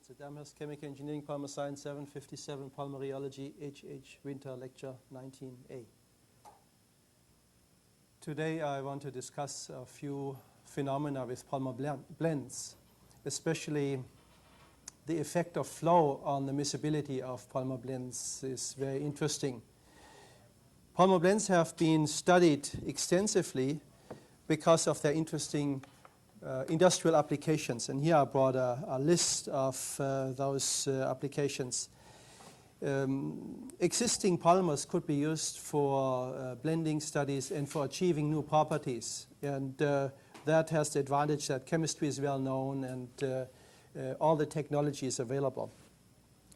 It's at Amherst Chemical Engineering, Polymer Science 757, Polymer Rheology, H.H. Winter, Lecture 19A. Today I want to discuss a few phenomena with polymer blends, especially the effect of flow on the miscibility of polymer blends is very interesting. Polymer blends have been studied extensively because of their interesting industrial applications. And here I brought a list of those applications. Existing polymers could be used for blending studies and for achieving new properties. And that has the advantage that chemistry is well known and all the technology is available.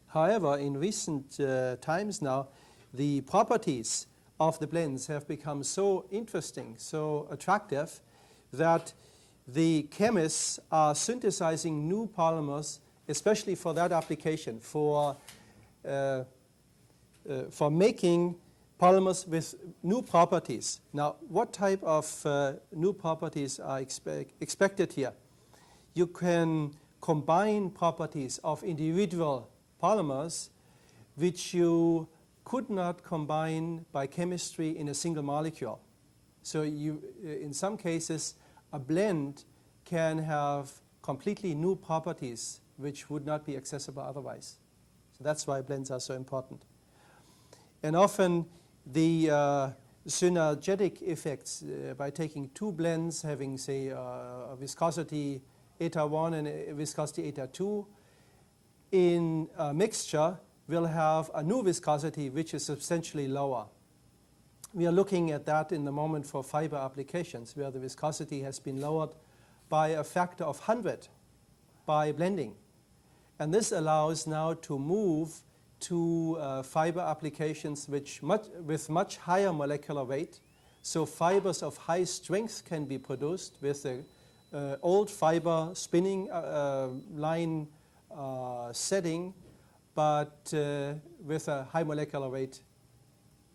However, in recent times now, the properties of the blends have become so interesting, so attractive, that the chemists are synthesizing new polymers, especially for that application, for making polymers with new properties. Now, what type of new properties are expected here? You can combine properties of individual polymers which you could not combine by chemistry in a single molecule. So in some cases, a blend can have completely new properties which would not be accessible otherwise. So that's why blends are so important. And often the synergetic effects by taking two blends having, say, a viscosity eta 1 and a viscosity eta 2 in a mixture will have a new viscosity which is substantially lower. We are looking at that in the moment for fiber applications where the viscosity has been lowered by a factor of 100 by blending. And this allows now to move to fiber applications with much higher molecular weight. So fibers of high strength can be produced with the old fiber spinning line setting, but with a high molecular weight.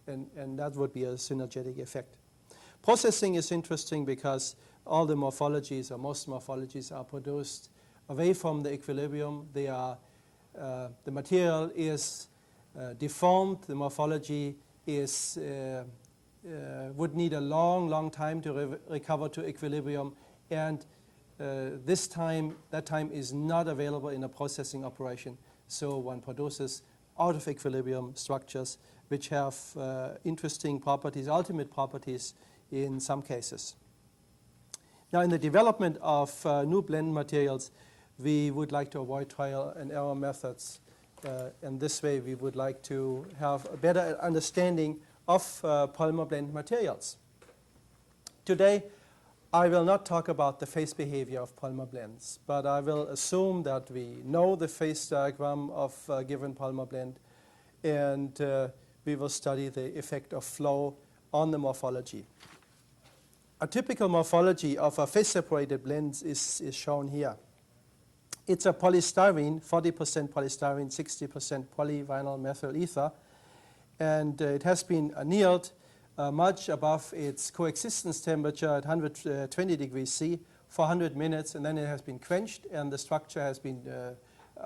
And that would be a synergetic effect. Processing is interesting because all the morphologies, or most morphologies, are produced away from the equilibrium. They are, the material is deformed. The morphology is, would need a long time to recover to equilibrium. And that time is not available in a processing operation. So one produces out of equilibrium structures which have interesting properties, ultimate properties in some cases. Now, in the development of new blend materials, we would like to avoid trial and error methods. And this way, we would like to have a better understanding of polymer blend materials. Today, I will not talk about the phase behavior of polymer blends, but I will assume that we know the phase diagram of a given polymer blend, and we will study the effect of flow on the morphology. A typical morphology of a phase-separated blend is shown here. It's a polystyrene, 40% polystyrene, 60% polyvinyl methyl ether, and it has been annealed much above its coexistence temperature at 120 degrees C for 100 minutes, and then it has been quenched, and the structure has been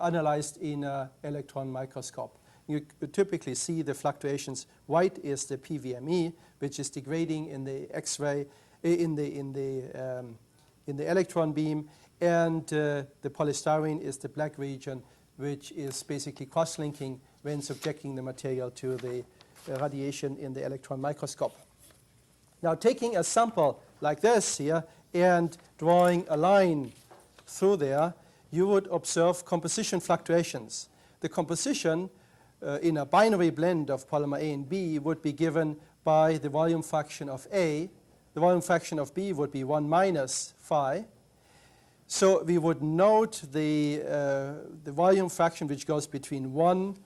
analyzed in an electron microscope. You typically see the fluctuations. White is the PVME, which is degrading in the X-ray, in the electron beam, and the polystyrene is the black region, which is basically cross-linking when subjecting the material to the radiation in the electron microscope. Now, taking a sample like this here and drawing a line through there, you would observe composition fluctuations. The composition in a binary blend of polymer A and B would be given by the volume fraction of A. The volume fraction of B would be 1 minus phi. So we would note the volume fraction which goes between 1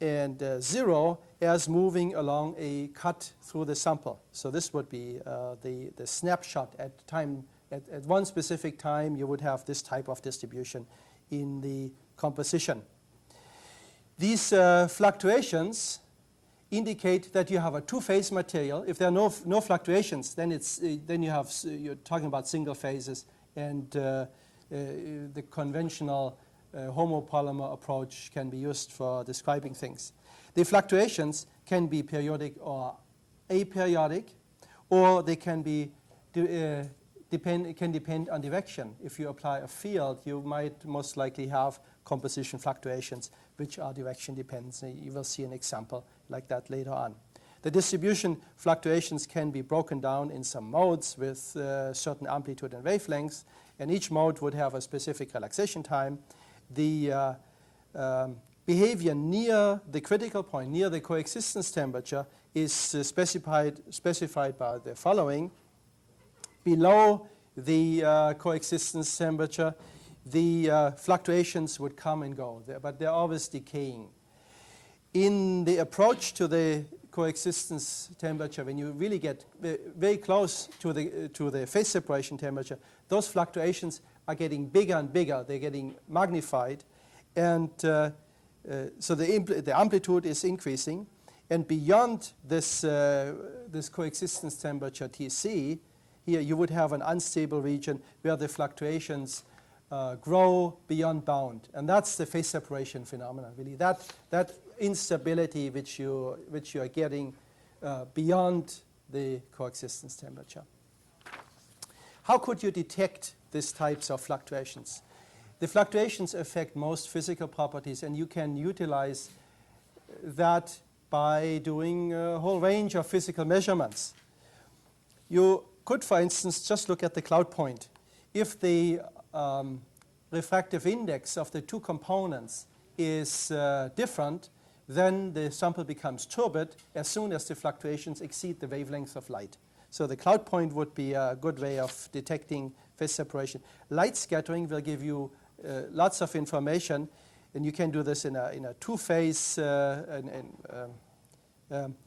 and 0 as moving along a cut through the sample. So this would be the snapshot at time. At one specific time, you would have this type of distribution in the composition. These fluctuations indicate that you have a two-phase material. If there are no fluctuations, then you're talking about single phases, and the conventional homopolymer approach can be used for describing things. The fluctuations can be periodic or aperiodic, or they can be depend on direction. If you apply a field, you might most likely have composition fluctuations, which are direction dependent. You will see an example like that later on. The distribution fluctuations can be broken down in some modes with certain amplitude and wavelengths, and each mode would have a specific relaxation time. The behavior near the critical point, near the coexistence temperature, is specified by the following. Below the coexistence temperature, the fluctuations would come and go, but they're always decaying. In the approach to the coexistence temperature, when you really get very close to the phase separation temperature, those fluctuations are getting bigger and bigger. They're getting magnified, and so the amplitude is increasing. And beyond this coexistence temperature Tc, here you would have an unstable region where the fluctuations grow beyond bound, and that's the phase separation phenomenon. Really, that instability which you are getting beyond the coexistence temperature. How could you detect these types of fluctuations? The fluctuations affect most physical properties, and you can utilize that by doing a whole range of physical measurements. You could, for instance, just look at the cloud point. If the refractive index of the two components is different, then the sample becomes turbid as soon as the fluctuations exceed the wavelength of light. So the cloud point would be a good way of detecting phase separation. Light scattering will give you lots of information, and you can do this in a two-phase.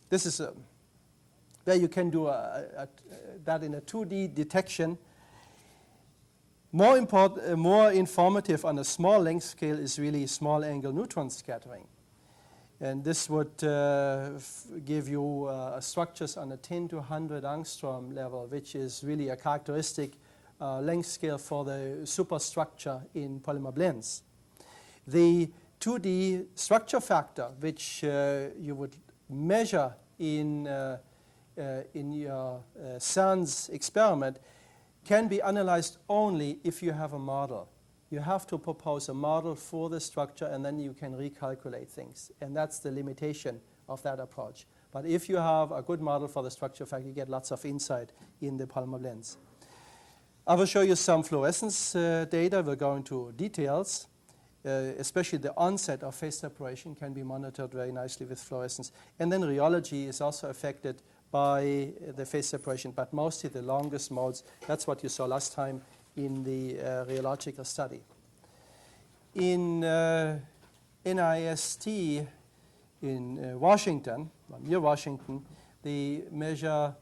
This is where you can do that in a 2D detection. More informative on a small length scale is really small angle neutron scattering. And this would give you structures on a 10 to 100 angstrom level, which is really a characteristic length scale for the superstructure in polymer blends. The 2D structure factor, which you would measure in your CERN's experiment, can be analyzed only if you have a model. You have to propose a model for the structure, and then you can recalculate things. And that's the limitation of that approach. But if you have a good model for the structure factor, you get lots of insight in the polymer blends. I will show you some fluorescence data. We'll go into details. Especially the onset of phase separation can be monitored very nicely with fluorescence. And then rheology is also affected by the phase separation, but mostly the longest modes. That's what you saw last time in the rheological study. In NIST in Washington, near Washington, they measure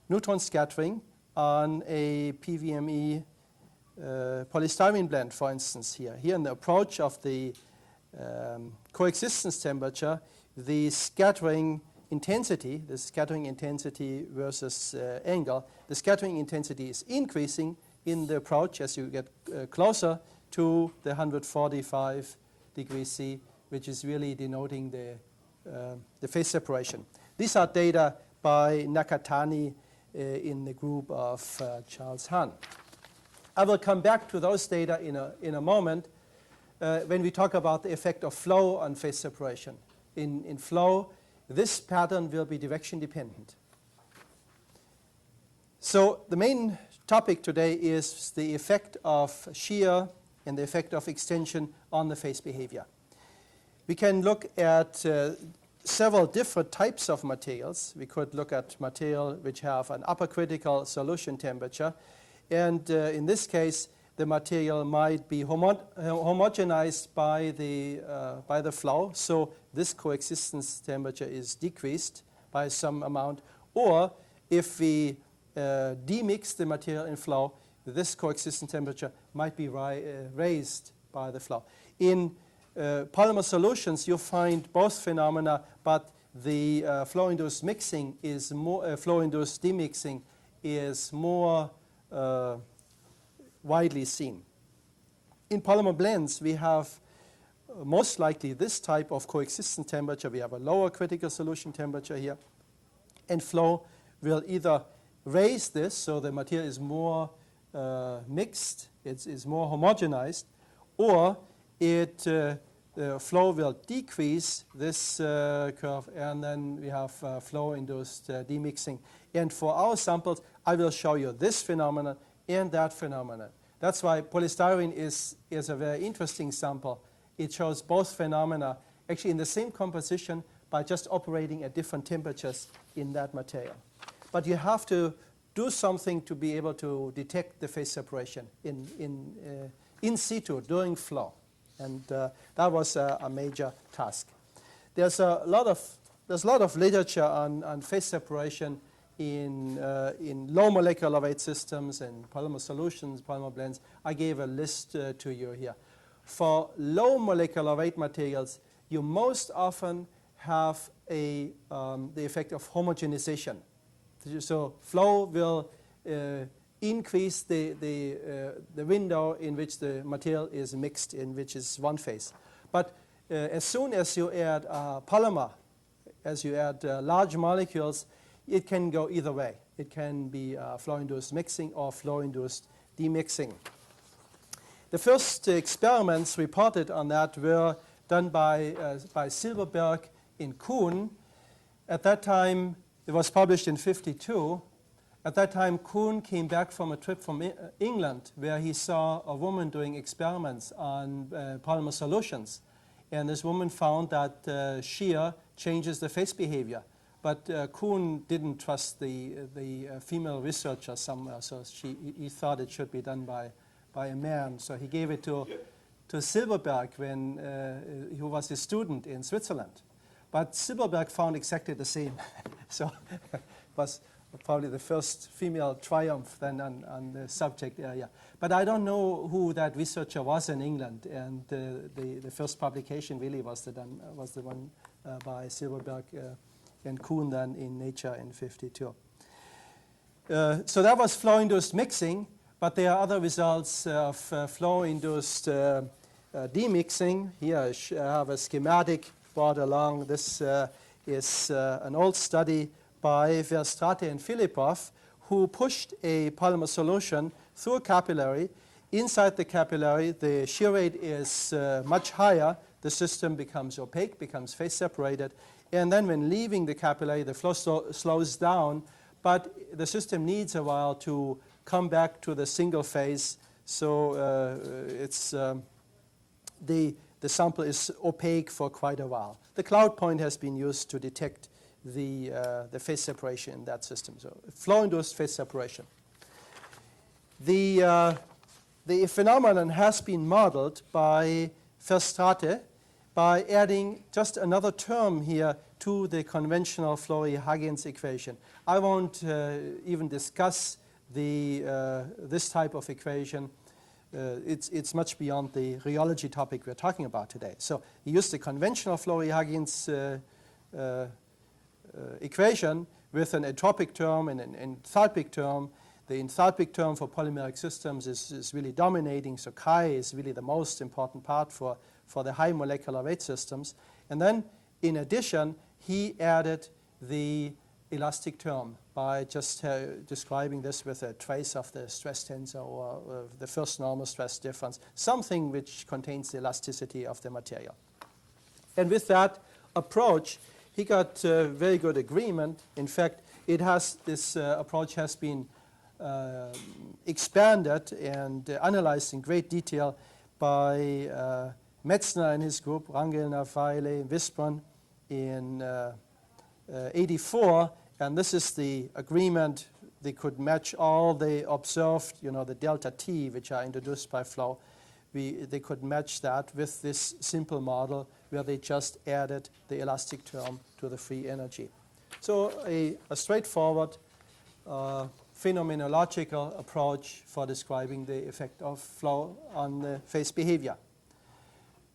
neutron scattering on a PVME polystyrene blend, for instance, here. Here in the approach of the coexistence temperature, the scattering intensity, the scattering intensity versus angle, the scattering intensity is increasing in the approach as you get closer to the 145 degrees C, which is really denoting the phase separation. These are data by Nakatani in the group of Charles Hahn. I will come back to those data in a moment when we talk about the effect of flow on phase separation. In flow, this pattern will be direction dependent. So the main topic today is the effect of shear and the effect of extension on the phase behavior. We can look at several different types of materials. We could look at material which have an upper critical solution temperature, and in this case the material might be homogenized by the flow, so this coexistence temperature is decreased by some amount. Or if we demix the material in flow, this coexistence temperature might be raised by the flow. In polymer solutions, you'll find both phenomena, but the flow-induced mixing is more flow-induced demixing is more widely seen. In polymer blends, we have most likely this type of coexistence temperature. We have a lower critical solution temperature here. And flow will either raise this, so the material is more mixed, it's more homogenized, or the flow will decrease this curve, and then we have flow-induced demixing. And for our samples, I will show you this phenomenon and that phenomenon. That's why polystyrene is a very interesting sample. It shows both phenomena actually in the same composition by just operating at different temperatures in that material. But you have to do something to be able to detect the phase separation in situ during flow. And that was a major task. There's a lot of literature on phase separation in low molecular weight systems and polymer solutions, polymer blends. I gave a list to you here. For low molecular weight materials, you most often have the effect of homogenization. So flow will increase the window in which the material is mixed, in which is one phase. But as soon as you add polymer, as you add large molecules, it can go either way. It can be flow-induced mixing or flow-induced demixing. The first experiments reported on that were done by Silverberg in Kuhn. At that time, it was published in '52. At that time, Kuhn came back from a trip from England where he saw a woman doing experiments on polymer solutions. And this woman found that shear changes the phase behavior. But Kuhn didn't trust the female researcher somewhere, so he thought it should be done by a man. So he gave it to Silverberg who was his student in Switzerland. But Silverberg found exactly the same. So it was probably the first female triumph then on the subject area. But I don't know who that researcher was in England, and the first publication really was the one by Silverberg and Kuhn then in Nature in '52. So that was flow-induced mixing, but there are other results of flow-induced demixing. Here I have a schematic brought along. This is an old study by Verstrate and Filipov, who pushed a polymer solution through a capillary. Inside the capillary, the shear rate is much higher. The system becomes opaque, becomes phase separated. And then when leaving the capillary, the flow slows down, but the system needs a while to come back to the single phase. So the sample is opaque for quite a while. The cloud point has been used to detect the phase separation in that system. So flow-induced phase separation. The phenomenon has been modeled by Verstrate by adding just another term here to the conventional Flory-Huggins equation. I won't even discuss this type of equation. It's much beyond the rheology topic we're talking about today. So he used the conventional Flory-Huggins equation with an entropic term and an enthalpic term. The enthalpic term for polymeric systems is really dominating, so chi is really the most important part for the high molecular weight systems. And then, in addition, he added the elastic term by just describing this with a trace of the stress tensor or the first normal stress difference, something which contains the elasticity of the material. And with that approach, he got very good agreement. In fact, this approach has been expanded and analyzed in great detail by Metzner and his group, Rangel, Narvaez, Wisborn in '84. And this is the agreement. They could match all the observed, the delta T, which are introduced by flow. They could match that with this simple model where they just added the elastic term to the free energy. So a straightforward phenomenological approach for describing the effect of flow on the phase behavior.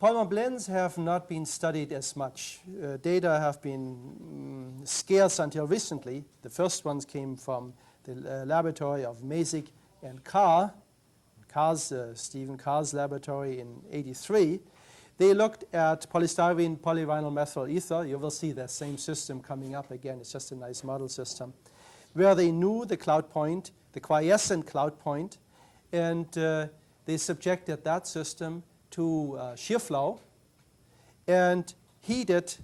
Polymer blends have not been studied as much. Data have been scarce until recently. The first ones came from the laboratory of Mesig and Carr Stephen Carr's laboratory in '83. They looked at polystyrene polyvinyl methyl ether. You will see the same system coming up again. It's just a nice model system, where they knew the cloud point, the quiescent cloud point, and they subjected that system to shear flow and heated.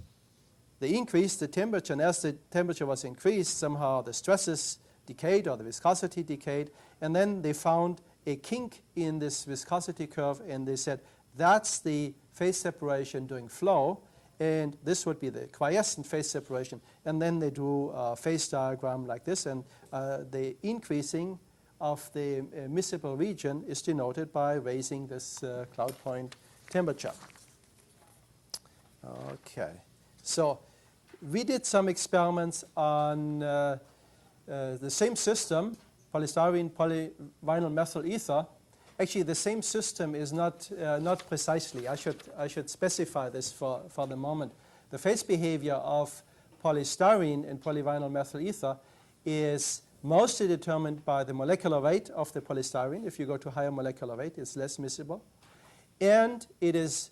They increased the temperature, and as the temperature was increased, somehow the stresses decayed or the viscosity decayed, and then they found a kink in this viscosity curve, and they said that's the phase separation during flow, and this would be the quiescent phase separation. And then they drew a phase diagram like this, and the increasing of the miscible region is denoted by raising this cloud point temperature. Okay, so we did some experiments on the same system, polystyrene polyvinyl methyl ether. Actually, the same system is not precisely. I should specify this for the moment. The phase behavior of polystyrene and polyvinyl methyl ether is mostly determined by the molecular weight of the polystyrene. If you go to higher molecular weight, it's less miscible. And it is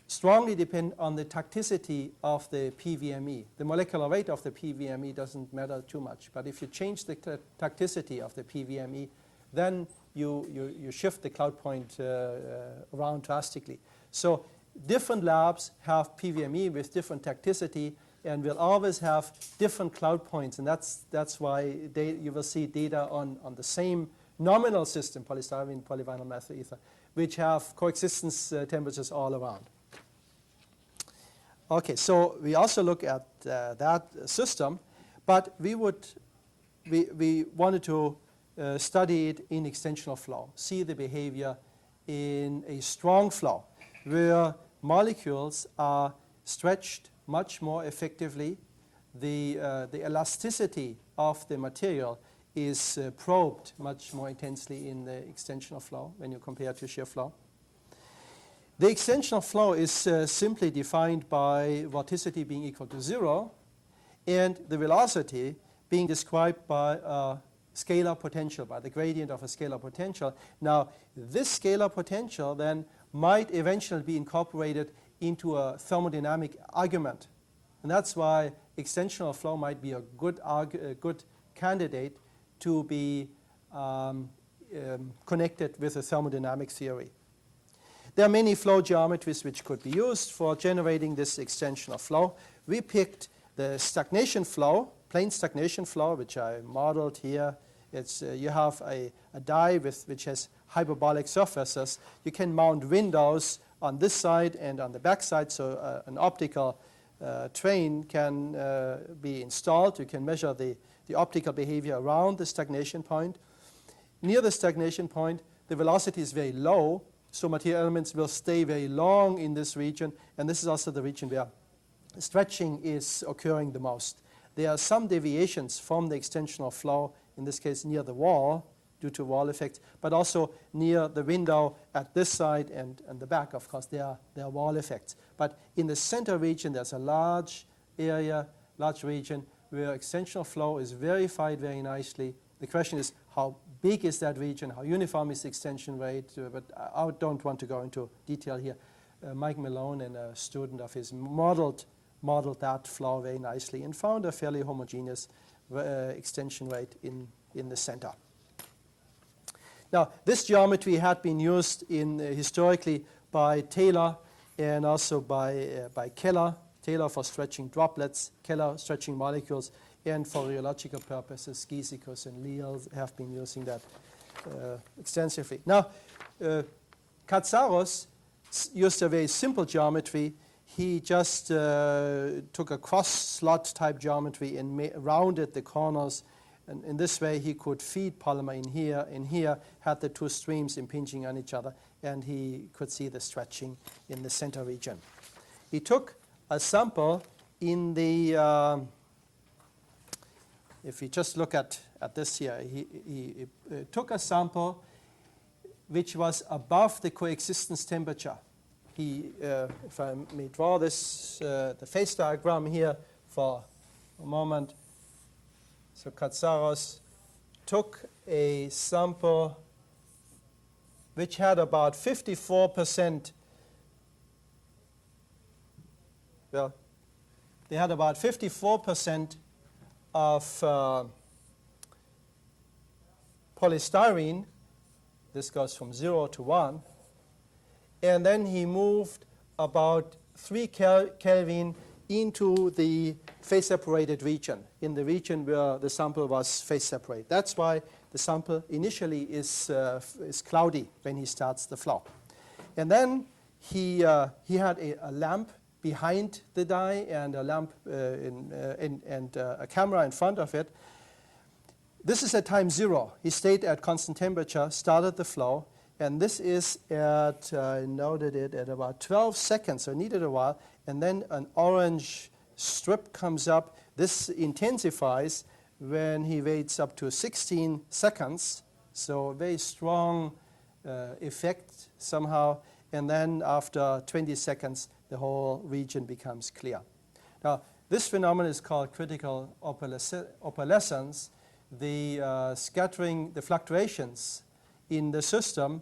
strongly dependent on the tacticity of the PVME. The molecular weight of the PVME doesn't matter too much. But if you change the tacticity of the PVME, then you shift the cloud point around drastically. So different labs have PVME with different tacticity and will always have different cloud points. And that's why you will see data on the same nominal system, polystyrene polyvinyl methyl ether, which have coexistence temperatures all around. Okay, so we also look at that system, but we wanted to study it in extensional flow, see the behavior in a strong flow, where molecules are stretched much more effectively. The elasticity of the material is probed much more intensely in the extensional flow when you compare to shear flow. The extensional flow is simply defined by vorticity being equal to 0 and the velocity being described by scalar potential, by the gradient of a scalar potential. Now, this scalar potential then might eventually be incorporated into a thermodynamic argument. And that's why extensional flow might be a good candidate to be connected with a thermodynamic theory. There are many flow geometries which could be used for generating this extensional flow. We picked the stagnation flow, plane stagnation flow, which I modeled here. It's, you have a die which has hyperbolic surfaces. You can mount windows on this side and on the back side, so an optical train can be installed. You can measure the optical behavior around the stagnation point. Near the stagnation point, the velocity is very low, so material elements will stay very long in this region, and this is also the region where stretching is occurring the most. There are some deviations from the extensional flow, in this case near the wall, due to wall effects, but also near the window at this side and the back, of course, there are wall effects. But in the center region, there's a large area, large region, where extensional flow is verified very nicely. The question is, how big is that region? How uniform is the extension rate? But I don't want to go into detail here. Mike Malone and a student of his modeled that flow very nicely and found a fairly homogeneous extension rate in the center. Now, this geometry had been used historically by Taylor and also by Keller. Taylor for stretching droplets, Keller stretching molecules, and for rheological purposes, Giesecke and Leal have been using that extensively. Now, Katsaros used a very simple geometry. He just took a cross-slot type geometry and rounded the corners. And in this way, he could feed polymer in here, had the two streams impinging on each other, and he could see the stretching in the center region. He took a sample in the, if you just look at this here, he took a sample which was above the coexistence temperature. He, if I may draw this, the phase diagram here for a moment. So Katsaros took a sample which had about 54%, well, they had about 54% of polystyrene. This goes from 0 to 1. And then he moved about 3 Kelvin into the phase-separated region, in the region where the sample was phase-separated. That's why the sample initially is cloudy when he starts the flow. And then he had a lamp behind the dye and a lamp and a camera in front of it. This is at time 0. He stayed at constant temperature, started the flow, and this is at, I noted it, at about 12 seconds, so it needed a while, and then an orange strip comes up. This intensifies when he waits up to 16 seconds, so a very strong effect somehow, and then after 20 seconds, the whole region becomes clear. Now, this phenomenon is called critical opalescence. The scattering, the fluctuations in the system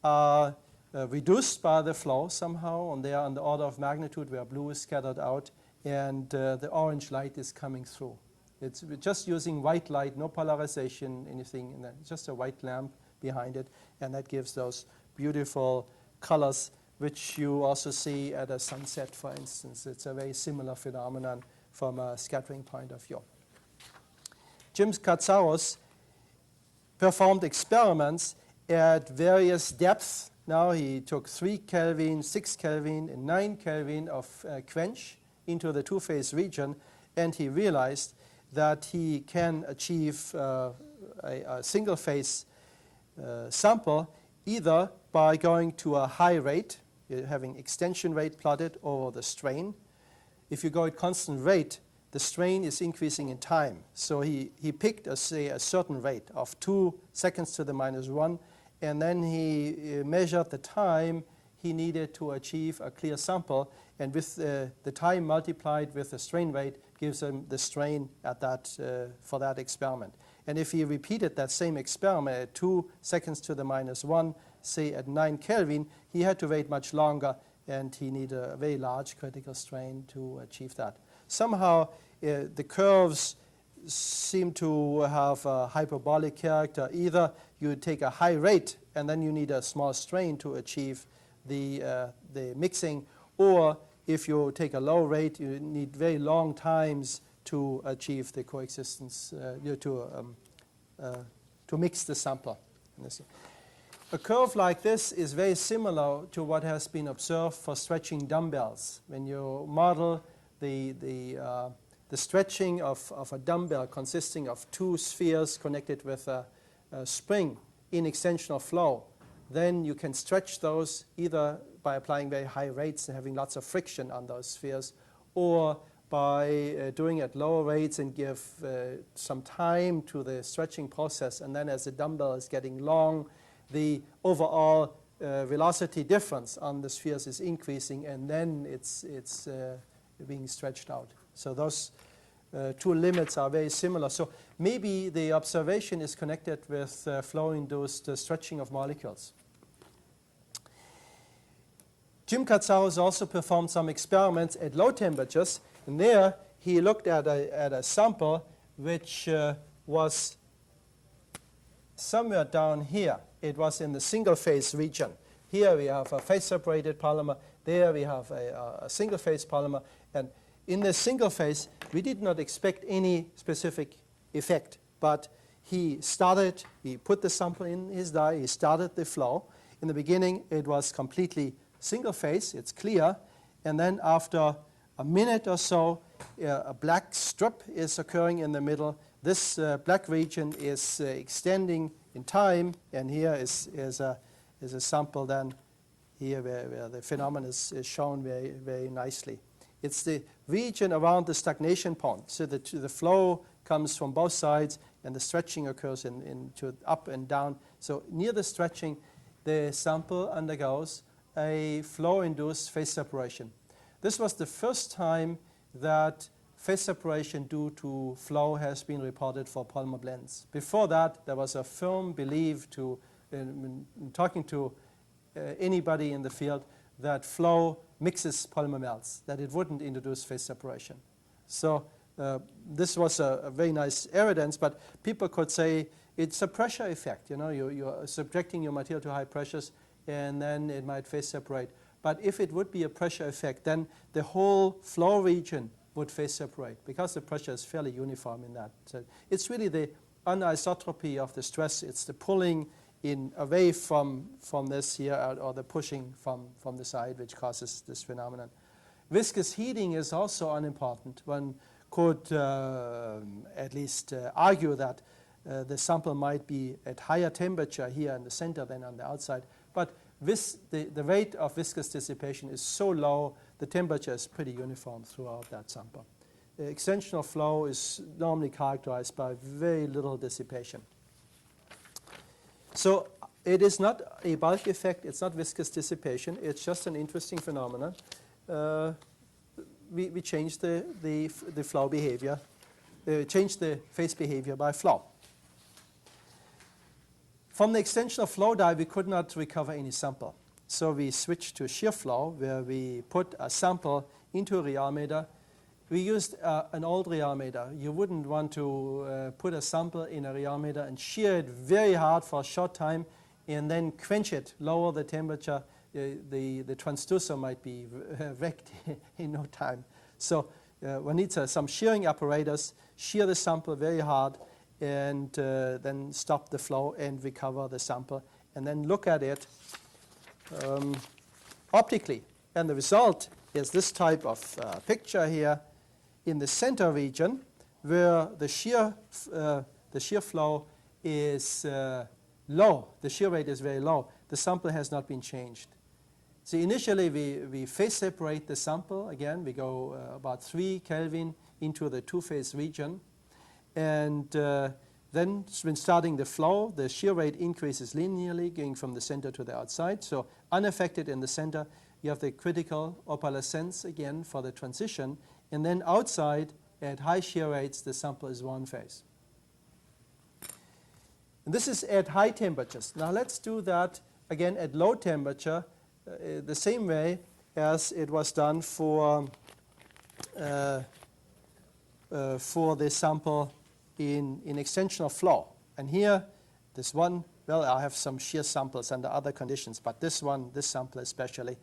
are reduced by the flow somehow, and they are on the order of magnitude where blue is scattered out and the orange light is coming through. It's just using white light, no polarization, anything, and just a white lamp behind it, and that gives those beautiful colors, which you also see at a sunset, for instance. It's a very similar phenomenon from a scattering point of view. Jim Katsaros performed experiments at various depths. Now he took 3 Kelvin, 6 Kelvin, and 9 Kelvin of quench into the two-phase region, and he realized that he can achieve a single-phase sample either by going to a high rate, having extension rate plotted over the strain. If you go at constant rate, the strain is increasing in time. So he picked, say, a certain rate of 2 seconds to the minus 1, and then he measured the time he needed to achieve a clear sample, and with the time multiplied with the strain rate gives him the strain at that, for that experiment. And if he repeated that same experiment at 2 seconds to the minus 1, say at 9 Kelvin, he had to wait much longer, and he needed a very large critical strain to achieve that. Somehow, the curves seem to have a hyperbolic character. Either you take a high rate, and then you need a small strain to achieve the mixing, or if you take a low rate, you need very long times to achieve the coexistence, to mix the sample. A curve like this is very similar to what has been observed for stretching dumbbells. When you model the stretching of a dumbbell consisting of 2 spheres connected with a spring in extensional flow, then you can stretch those either by applying very high rates and having lots of friction on those spheres, or by doing it at lower rates and give some time to the stretching process. And then as the dumbbell is getting long, the overall velocity difference on the spheres is increasing, and then it's being stretched out. So those 2 limits are very similar. So maybe the observation is connected with flow-induced stretching of molecules. Jim Katsaros also performed some experiments at low temperatures, and there he looked at a sample which was somewhere down here. It was in the single-phase region. Here we have a phase-separated polymer. There we have a single-phase polymer. And in the single phase, we did not expect any specific effect. But he put the sample in his dye, he started the flow. In the beginning, it was completely single phase, it's clear. And then after a minute or so, a black strip is occurring in the middle. This black region is extending in time, and here is a sample then here where the phenomenon is shown very, very nicely. It's the region around the stagnation point, so that the flow comes from both sides, and the stretching occurs into up and down. So near the stretching, the sample undergoes a flow-induced phase separation. This was the first time that phase separation due to flow has been reported for polymer blends. Before that, there was a firm belief to in talking to anybody in the field, that flow mixes polymer melts, that it wouldn't introduce phase separation. So this was a very nice evidence, but people could say it's a pressure effect. You know, you're subjecting your material to high pressures, and then it might phase separate. But if it would be a pressure effect, then the whole flow region would phase separate because the pressure is fairly uniform in that. So it's really the anisotropy of the stress. It's the pulling in away from this here, or the pushing from the side, which causes this phenomenon. Viscous heating is also unimportant. One could at least argue that the sample might be at higher temperature here in the center than on the outside. But the rate of viscous dissipation is so low, the temperature is pretty uniform throughout that sample. Extensional flow is normally characterized by very little dissipation. So it is not a bulk effect, it's not viscous dissipation, it's just an interesting phenomenon. We change the flow behavior, change the phase behavior by flow. From the extensional flow dye, we could not recover any sample. So we switched to shear flow, where we put a sample into a rheometer. We used an old rheometer. You wouldn't want to put a sample in a rheometer and shear it very hard for a short time and then quench it, lower the temperature. The transducer might be wrecked in no time. So one needs some shearing apparatus, shear the sample very hard, and then stop the flow and recover the sample, and then look at it optically. And the result is this type of picture here in the center region, where the shear flow is low. The shear rate is very low. The sample has not been changed. So initially we phase separate the sample. Again, we go about 3 Kelvin into the two-phase region. And then when starting the flow, the shear rate increases linearly, going from the center to the outside. So unaffected in the center, you have the critical opalescence again for the transition. And then outside, at high shear rates, the sample is one phase. And this is at high temperatures. Now let's do that again at low temperature, the same way as it was done for the sample in extensional flow. And here, this one, well, I have some shear samples under other conditions, but this sample especially,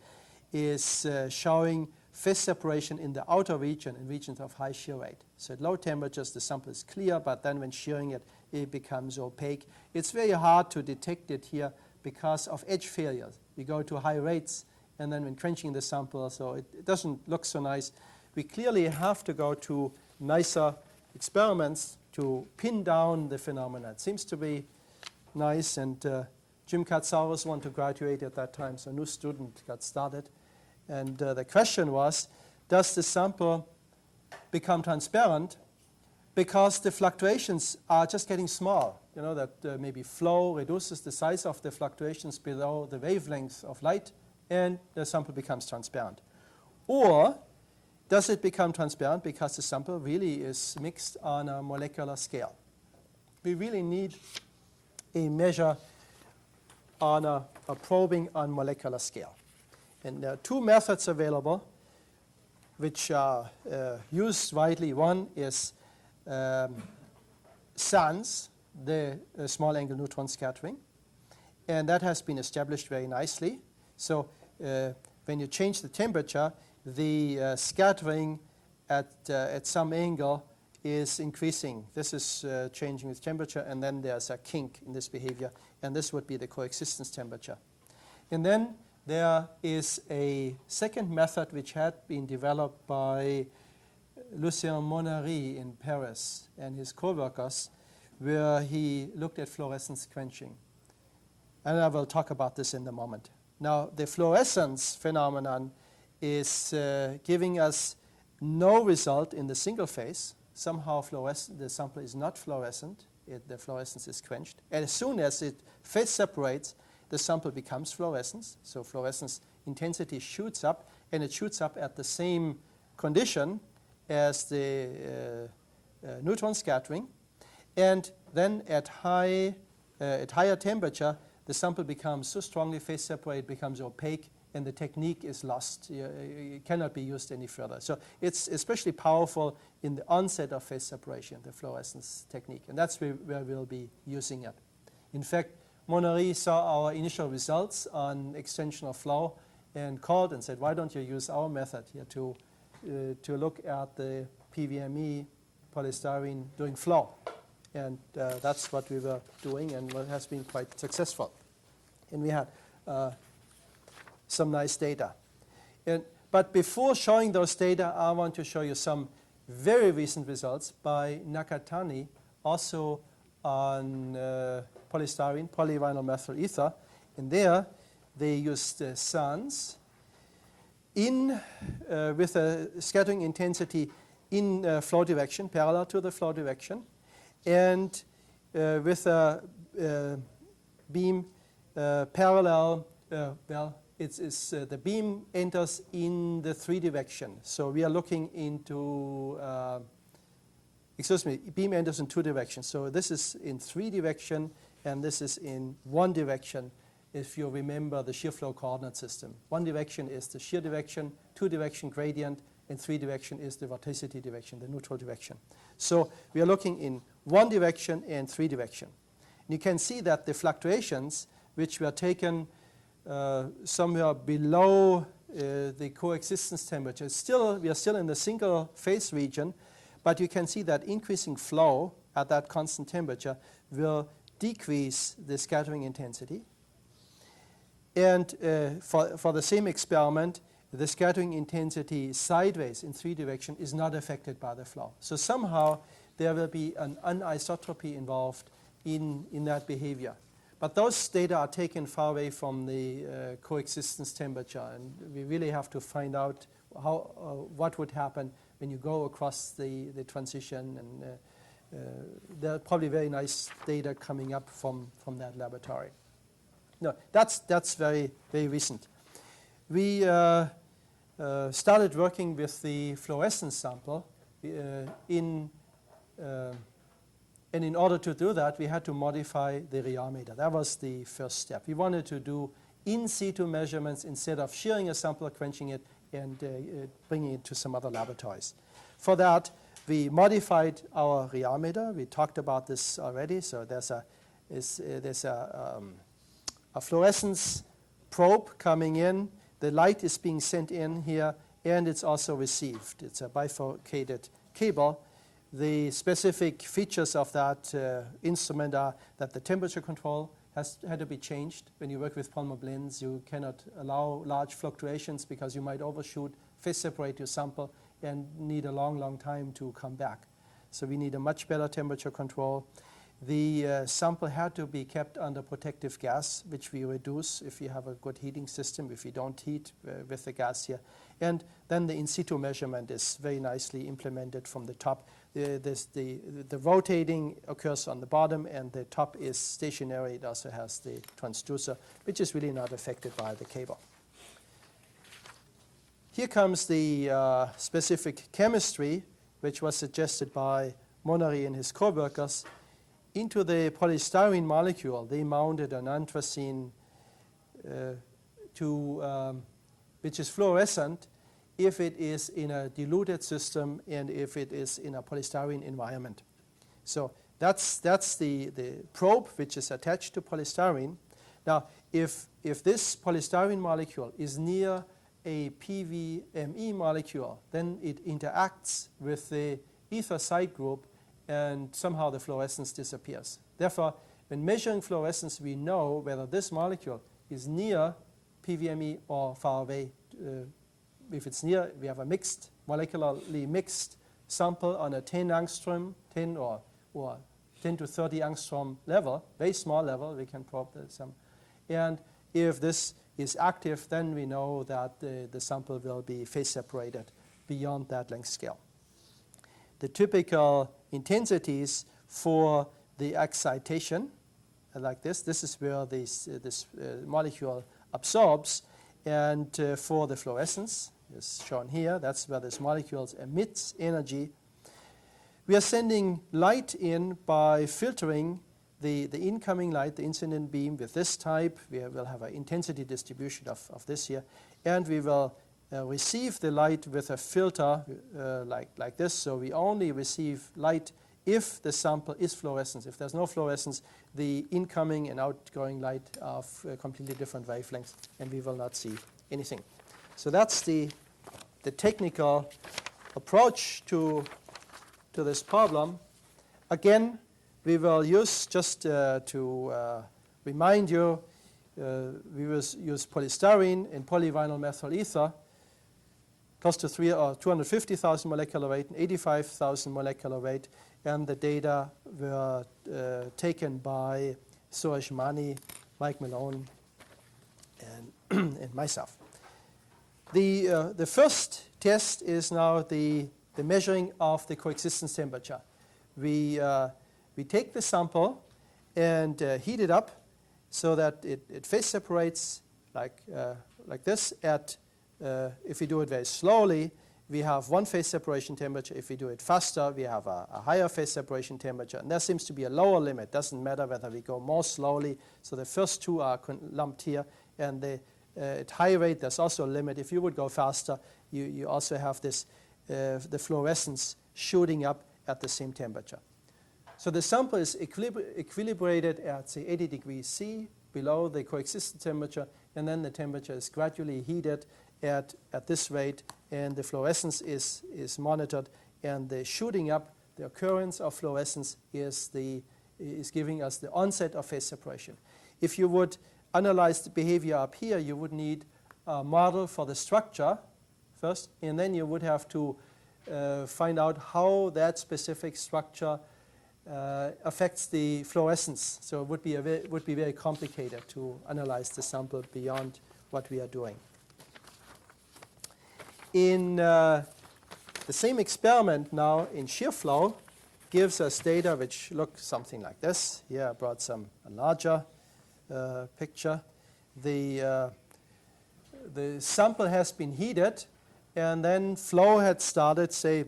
is showing phase separation in the outer region, in regions of high shear rate. So at low temperatures, the sample is clear, but then when shearing it, it becomes opaque. It's very hard to detect it here because of edge failures. We go to high rates, and then when quenching the sample, so it doesn't look so nice. We clearly have to go to nicer experiments to pin down the phenomena. It seems to be nice, and Jim Katsaros wanted to graduate at that time, so a new student got started. And the question was, does the sample become transparent because the fluctuations are just getting small? You know, that maybe flow reduces the size of the fluctuations below the wavelength of light, and the sample becomes transparent. Or does it become transparent because the sample really is mixed on a molecular scale? We really need a measure on a probing on molecular scale. And there are two methods available which are used widely. One is SANS, the small angle neutron scattering, and that has been established very nicely. So when you change the temperature, the scattering at some angle is increasing. This is changing with temperature, and then there's a kink in this behavior, and this would be the coexistence temperature. And then there is a second method which had been developed by Lucien Monnery in Paris and his co-workers, where he looked at fluorescence quenching. And I will talk about this in a moment. Now, the fluorescence phenomenon is giving us no result in the single phase. Somehow the sample is not fluorescent. The fluorescence is quenched. And as soon as it phase separates, the sample becomes fluorescence. So fluorescence intensity shoots up, and it shoots up at the same condition as the neutron scattering. And then at higher temperature, the sample becomes so strongly phase separated, becomes opaque, and the technique is lost. It cannot be used any further. So it's especially powerful in the onset of phase separation, the fluorescence technique, and that's where we'll be using it. In fact, Monnery saw our initial results on extensional flow and called and said, why don't you use our method here to look at the PVME polystyrene doing flow? And that's what we were doing, and what has been quite successful. And we had some nice data. But before showing those data, I want to show you some very recent results by Nakatani, also on polystyrene, polyvinyl methyl ether. And there, they used SANS with a scattering intensity in flow direction, parallel to the flow direction, and with a beam parallel, the beam enters in the 3 direction. So we are looking into, beam enters in 2 directions. So this is in 3 direction, and this is in 1 direction, if you remember the shear flow coordinate system. 1 direction is the shear direction, 2 direction gradient, and 3 direction is the vorticity direction, the neutral direction. So we are looking in 1 direction and 3 direction. And you can see that the fluctuations, which were taken somewhere below the coexistence temperature, we are still in the single phase region, but you can see that increasing flow at that constant temperature will decrease the scattering intensity. And for the same experiment, the scattering intensity sideways in 3 direction is not affected by the flow. So somehow there will be an anisotropy involved in that behavior. But those data are taken far away from the coexistence temperature, and we really have to find out what would happen when you go across the transition. And there are probably very nice data coming up from that laboratory. No, that's very, very recent. We started working with the fluorescence sample and in order to do that, we had to modify the rheometer. That was the first step. We wanted to do in situ measurements instead of shearing a sample, quenching it, and bringing it to some other laboratories. For that, we modified our rheometer. We talked about this already. So there's a fluorescence probe coming in. The light is being sent in here, and it's also received. It's a bifurcated cable. The specific features of that instrument are that the temperature control had to be changed. When you work with polymer blends, you cannot allow large fluctuations because you might overshoot, phase separate your sample, and need a long, long time to come back. So we need a much better temperature control. The sample had to be kept under protective gas, which we reduce if you have a good heating system, if you don't heat with the gas here. And then the in situ measurement is very nicely implemented from the top. The rotating occurs on the bottom, and the top is stationary. It also has the transducer, which is really not affected by the cable. Here comes the specific chemistry, which was suggested by Monnery and his co-workers. Into the polystyrene molecule, they mounted an anthracene which is fluorescent if it is in a diluted system and if it is in a polystyrene environment. So that's the probe which is attached to polystyrene. Now, if this polystyrene molecule is near a PVME molecule, then it interacts with the ether side group, and somehow the fluorescence disappears. Therefore, when measuring fluorescence, we know whether this molecule is near PVME or far away. If it's near, we have a molecularly mixed sample on a 10 angstrom, 10 or 10 to 30 angstrom level, very small level, we can probe some. And if this is active, then we know that the sample will be phase separated beyond that length scale. The typical intensities for the excitation, like this is where this molecule absorbs, and for the fluorescence, is shown here, that's where this molecule emits energy. We are sending light in by filtering the incoming light, the incident beam with this type. We will have an intensity distribution of this here. And we will receive the light with a filter like this. So we only receive light if the sample is fluorescence. If there's no fluorescence, the incoming and outgoing light are of completely different wavelengths, and we will not see anything. So that's the technical approach to this problem. Again, we will use, just to remind you, we will use polystyrene in polyvinyl methyl ether, close to 250,000 molecular weight and 85,000 molecular weight, and the data were taken by Suresh Mani, Mike Malone, and myself. The first test is now the measuring of the coexistence temperature. We take the sample and heat it up so that it phase separates like this. If we do it very slowly, we have one phase separation temperature. If we do it faster, we have a higher phase separation temperature. And there seems to be a lower limit. Doesn't matter whether we go more slowly. So the first two are lumped here. And at high rate, there's also a limit. If you would go faster, you also have this the fluorescence shooting up at the same temperature. So the sample is equilibrated at, say, 80 degrees C, below the coexistence temperature, and then the temperature is gradually heated at this rate, and the fluorescence is monitored, and the shooting up, the occurrence of fluorescence is giving us the onset of phase separation. If you would analyze the behavior up here, you would need a model for the structure first, and then you would have to find out how that specific structure affects the fluorescence. So it would be very complicated to analyze the sample beyond what we are doing. In the same experiment now in shear flow gives us data which look something like this. Here I brought a larger picture. The sample has been heated, and then flow had started, say,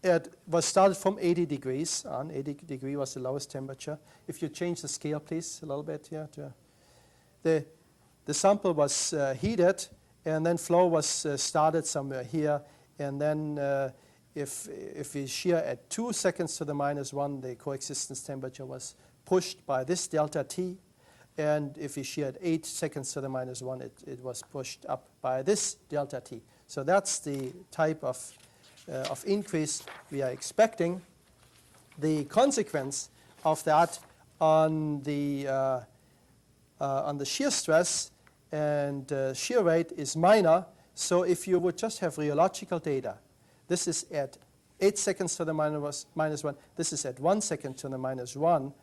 it was started from 80 degrees on. 80 degrees was the lowest temperature. If you change the scale, please, a little bit here. The sample was heated, and then flow was started somewhere here. And then if we shear at 2 seconds to the -1, the coexistence temperature was pushed by this delta T. And if we shear at 8 seconds to the -1, it was pushed up by this delta T. So that's the type of increase we are expecting. The consequence of that on the shear stress and shear rate is minor. So if you would just have rheological data, this is at 8 seconds to the -1, this is at 1 second to the -1,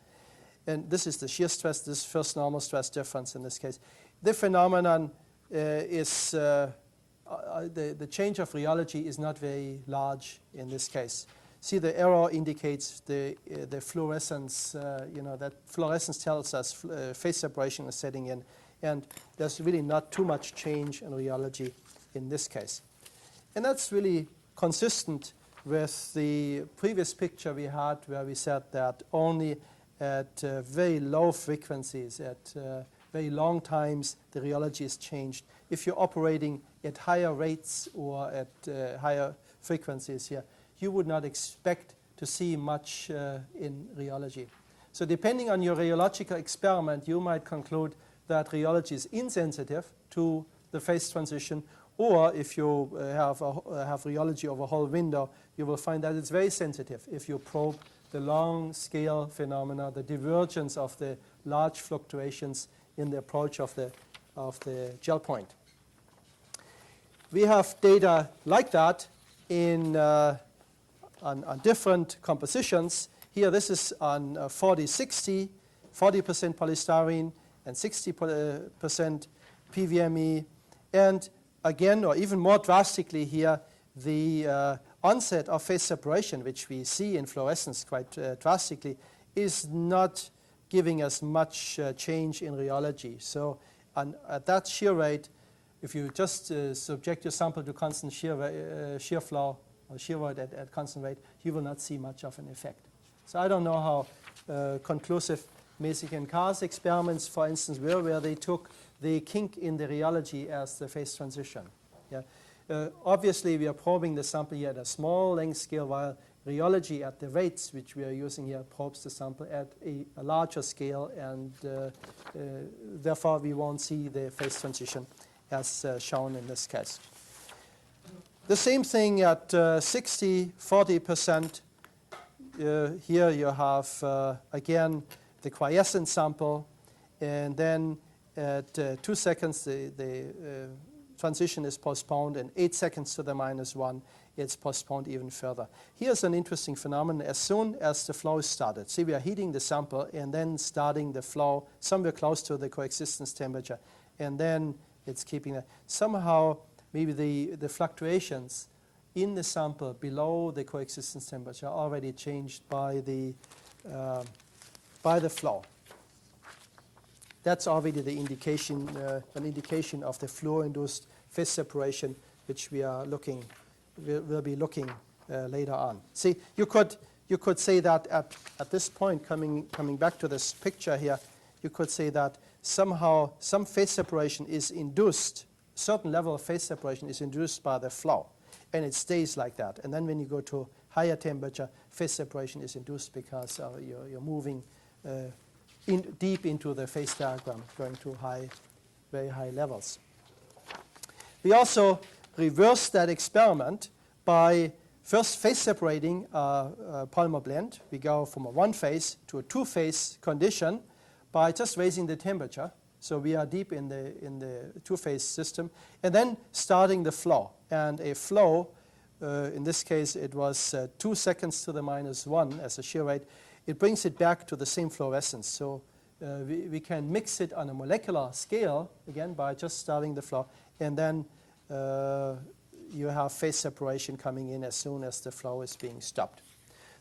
and this is the shear stress, this first normal stress difference in this case. The phenomenon is the change of rheology is not very large in this case. See, the arrow indicates the fluorescence. That fluorescence tells us phase separation is setting in, and there's really not too much change in rheology in this case. And that's really consistent with the previous picture we had, where we said that only at very low frequencies, at very long times, the rheology is changed. If you're operating at higher rates or at higher frequencies here, you would not expect to see much in rheology. So depending on your rheological experiment, you might conclude that rheology is insensitive to the phase transition, or if you have rheology over a whole window, you will find that it's very sensitive if you probe the long scale phenomena, the divergence of the large fluctuations in the approach of the gel point. We have data like that on different compositions. Here, this is on 40-60, 40% polystyrene and 60% PVME. And again, or even more drastically here, the onset of phase separation, which we see in fluorescence quite drastically, is not giving us much change in rheology. So at that shear rate, if you just subject your sample to constant shear flow or shear rate at constant rate, you will not see much of an effect. So I don't know conclusive Mesick and Cars experiments, for instance, where they took the kink in the rheology as the phase transition. Yeah. Obviously, we are probing the sample here at a small length scale, while rheology at the rates which we are using here probes the sample at a larger scale, and therefore we won't see the phase transition as shown in this case. The same thing at 60-40%. Here you have, again, the quiescent sample, and then at 2 seconds the transition is postponed, and 8 seconds to the -1 it's postponed even further. Here's an interesting phenomenon. As soon as the flow is started, see, we are heating the sample and then starting the flow somewhere close to the coexistence temperature, and then it's keeping it. Somehow maybe the fluctuations in the sample below the coexistence temperature are already changed by the flow. That's already the indication, an indication of the fluor-induced phase separation, which we'll be looking later on. See, you could say that at this point, coming back to this picture here, you could say that somehow some phase separation is induced, a certain level of phase separation is induced by the flow, and it stays like that. And then when you go to higher temperature, phase separation is induced because you're moving deep into the phase diagram, going to very high levels. We also reverse that experiment by first phase separating a polymer blend. We go from a one-phase to a two-phase condition by just raising the temperature. So we are deep in the two-phase system, and then starting the flow. And a flow, in this case, it was 2 seconds to the -1 as a shear rate. It brings it back to the same fluorescence. So we can mix it on a molecular scale, again, by just starting the flow. And then you have phase separation coming in as soon as the flow is being stopped.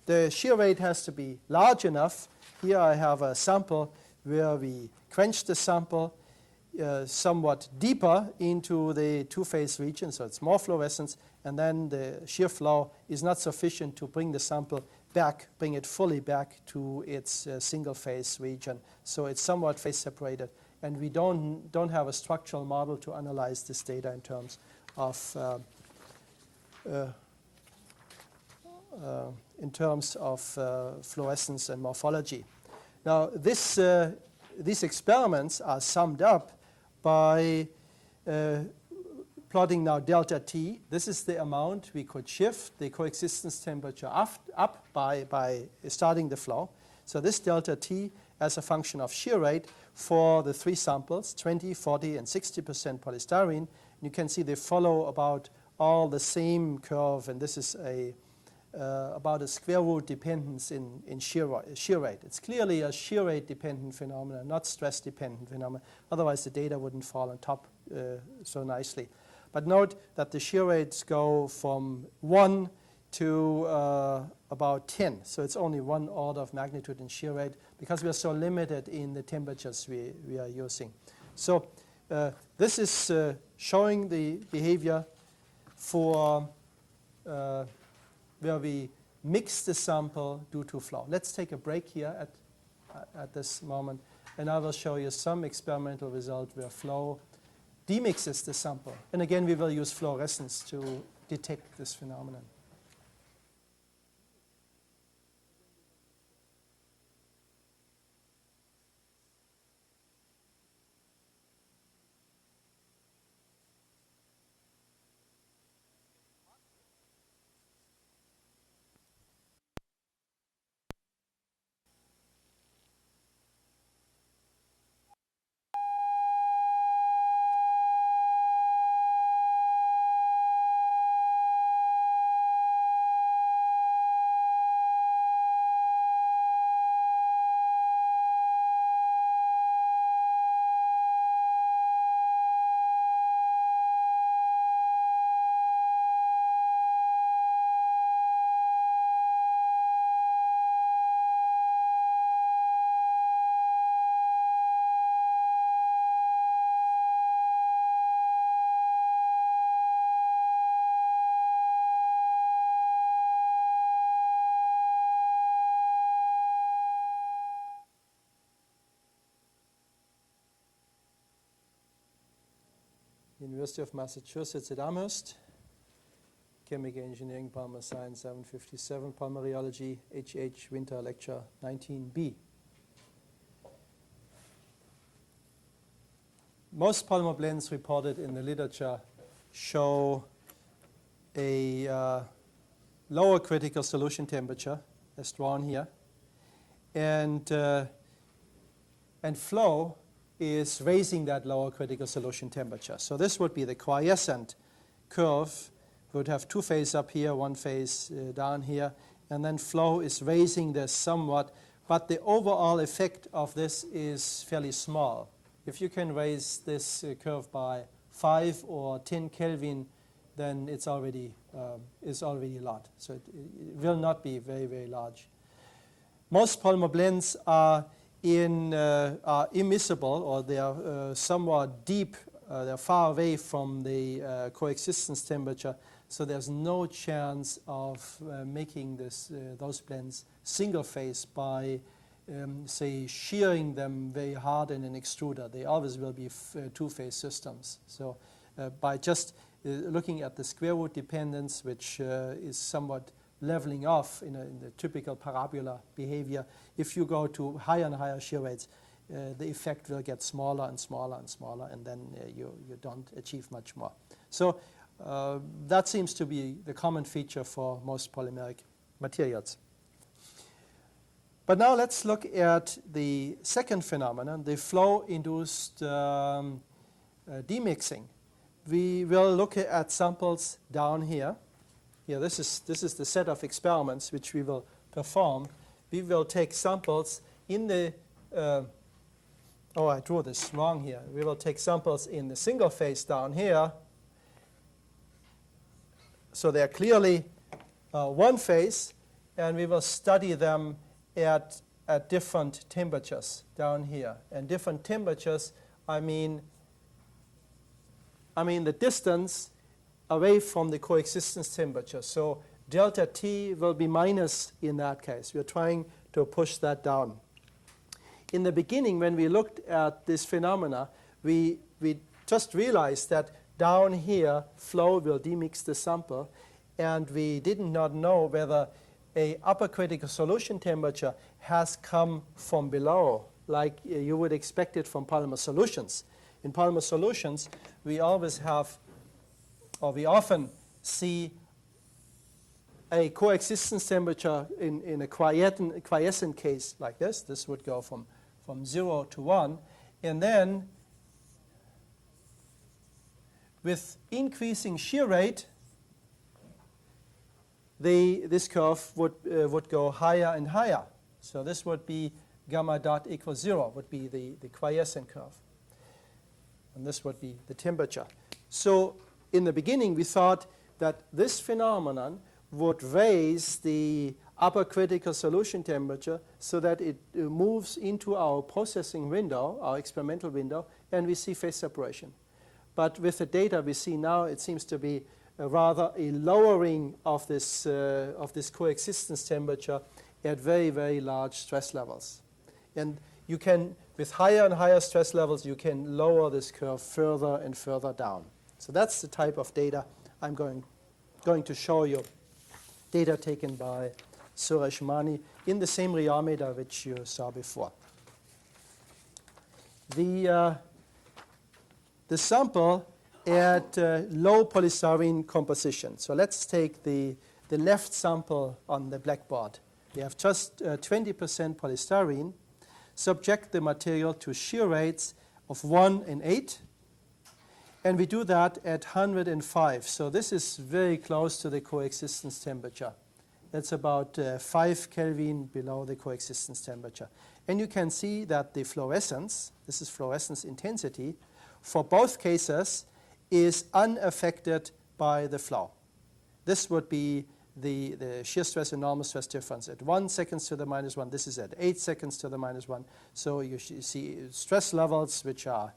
The shear rate has to be large enough. Here I have a sample where we quench the sample somewhat deeper into the two-phase region, so it's more fluorescence, and then the shear flow is not sufficient to bring the sample back, bring it fully back to its single-phase region. So it's somewhat phase separated, and we don't have a structural model to analyze this data in terms of fluorescence and morphology. Now, these experiments are summed up by plotting now delta T. This is the amount we could shift the coexistence temperature up by starting the flow. So this delta T as a function of shear rate for the three samples, 20, 40, and 60% polystyrene. And you can see they follow about all the same curve, and this is about a square root dependence in shear rate. It's clearly a shear rate dependent phenomenon, not stress dependent phenomenon. Otherwise, the data wouldn't fall on top so nicely. But note that the shear rates go from 1 to about 10. So it's only one order of magnitude in shear rate because we are so limited in the temperatures we are using. So this is showing the behavior for where we mix the sample due to flow. Let's take a break here at this moment, and I will show you some experimental result where flow demixes the sample. And again, we will use fluorescence to detect this phenomenon. University of Massachusetts at Amherst. Chemical Engineering, Polymer Science 757, Polymer Rheology, HH, Winter Lecture 19B. Most polymer blends reported in the literature show a lower critical solution temperature, as drawn here, and flow is raising that lower critical solution temperature. So this would be the quiescent curve. We would have two phases up here, one phase down here, and then flow is raising this somewhat, but the overall effect of this is fairly small. If you can raise this curve by 5 or 10 Kelvin, then it's already a lot. So it will not be very, very large. Most polymer blends are immiscible, or they are somewhat deep. They're far away from the coexistence temperature, so there's no chance of making those blends single phase by, say, shearing them very hard in an extruder. They always will be two-phase systems. So by just looking at the square root dependence, which is somewhat leveling off in the typical parabola behavior, if you go to higher and higher shear rates, the effect will get smaller and smaller and smaller, and then you don't achieve much more. So that seems to be the common feature for most polymeric materials. But now let's look at the second phenomenon, the flow-induced demixing. We will look at samples down here. Here, this is the set of experiments which we will perform. We will take samples in the I drew this wrong here. We will take samples in the single phase down here. So they're clearly one phase, and we will study them at different temperatures down here. And different temperatures, I mean the distance away from the coexistence temperature. So delta T will be minus in that case. We're trying to push that down. In the beginning, when we looked at this phenomena, we just realized that down here, flow will demix the sample, and we did not know whether a upper critical solution temperature has come from below, like you would expect it from polymer solutions. In polymer solutions, we always have, or we often see, a coexistence temperature in a quiescent case like this. This would go from 0 to 1. And then with increasing shear rate, this curve would go higher and higher. So this would be gamma dot equals 0, would be the quiescent curve. And this would be the temperature. So in the beginning, we thought that this phenomenon would raise the upper critical solution temperature so that it moves into our processing window, our experimental window, and we see phase separation. But with the data we see now, it seems to be rather a lowering of this coexistence temperature at very, very large stress levels. And you can, with higher and higher stress levels, you can lower this curve further and further down. So that's the type of data I'm going to show you. Data taken by Suresh Mani in the same Rheometer which you saw before. The sample at low polystyrene composition. So let's take the left sample on the blackboard. We have just 20% polystyrene. Subject the material to shear rates of 1 and 8. And we do that at 105. So this is very close to the coexistence temperature. That's about 5 Kelvin below the coexistence temperature. And you can see that the fluorescence, this is fluorescence intensity, for both cases is unaffected by the flow. This would be the shear stress and normal stress difference at 1 seconds to the minus 1. This is at 8 seconds to the minus 1. So you see stress levels which are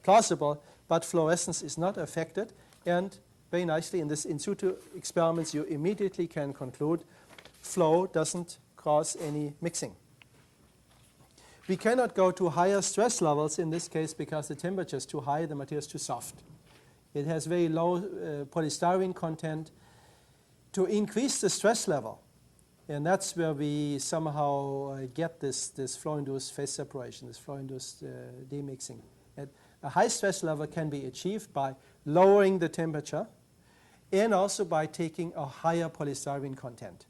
plausible, but fluorescence is not affected. And very nicely in this in situ experiments, you immediately can conclude flow doesn't cause any mixing. We cannot go to higher stress levels in this case because the temperature is too high, the material is too soft. It has very low polystyrene content to increase the stress level. And that's where we somehow get this flow-induced phase separation, this flow-induced demixing. And a high stress level can be achieved by lowering the temperature and also by taking a higher polystyrene content.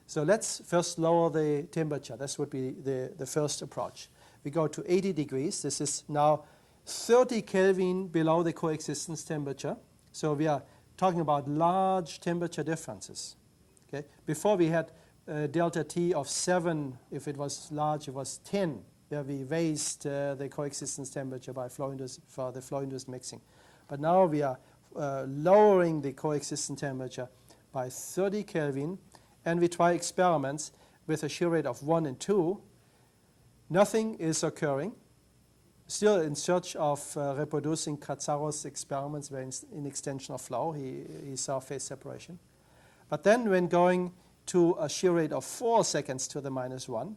So let's first lower the temperature. This would be the first approach. We go to 80 degrees. This is now 30 Kelvin below the coexistence temperature. So we are talking about large temperature differences. Okay? Before we had delta T of 7. If it was large, it was 10, where we raised the coexistence temperature by for the flow-induced mixing. But now we are lowering the coexistence temperature by 30 Kelvin, and we try experiments with a shear rate of 1 and 2. Nothing is occurring. Still in search of reproducing Kratzaros experiments where in extensional flow he saw phase separation. But then when going to a shear rate of 4 seconds to the -1,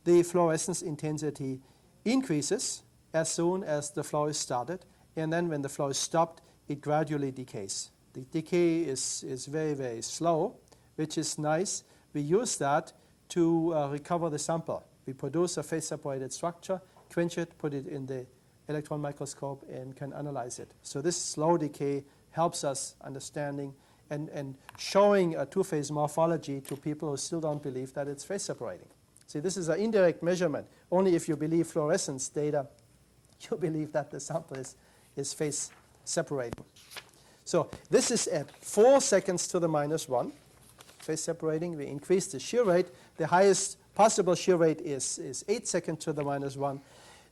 the fluorescence intensity increases as soon as the flow is started, and then when the flow is stopped, it gradually decays. The decay is very, very slow, which is nice. We use that to recover the sample. We produce a phase-separated structure, quench it, put it in the electron microscope, and can analyze it. So this slow decay helps us understanding and showing a two-phase morphology to people who still don't believe that it's phase separating. See, this is an indirect measurement. Only if you believe fluorescence data, you believe that the sample is phase separating. So this is at 4 seconds to the -1, phase separating. We increase the shear rate. The highest possible shear rate is 8 seconds to the -1.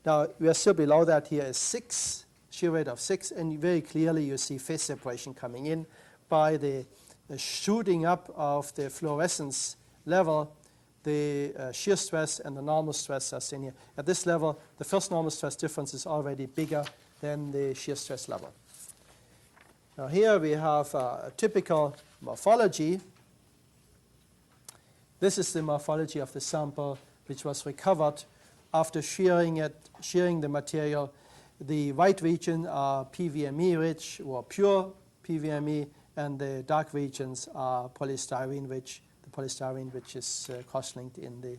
Now, we are still below that. Here is 6, shear rate of 6, and very clearly you see phase separation coming in by the shooting up of the fluorescence level. The shear stress and the normal stress are seen here. At this level, the first normal stress difference is already bigger than the shear stress level. Now here we have a typical morphology. This is the morphology of the sample which was recovered after shearing the material. The white region are PVME rich or pure PVME, and the dark regions are polystyrene rich. The polystyrene which is cross-linked in the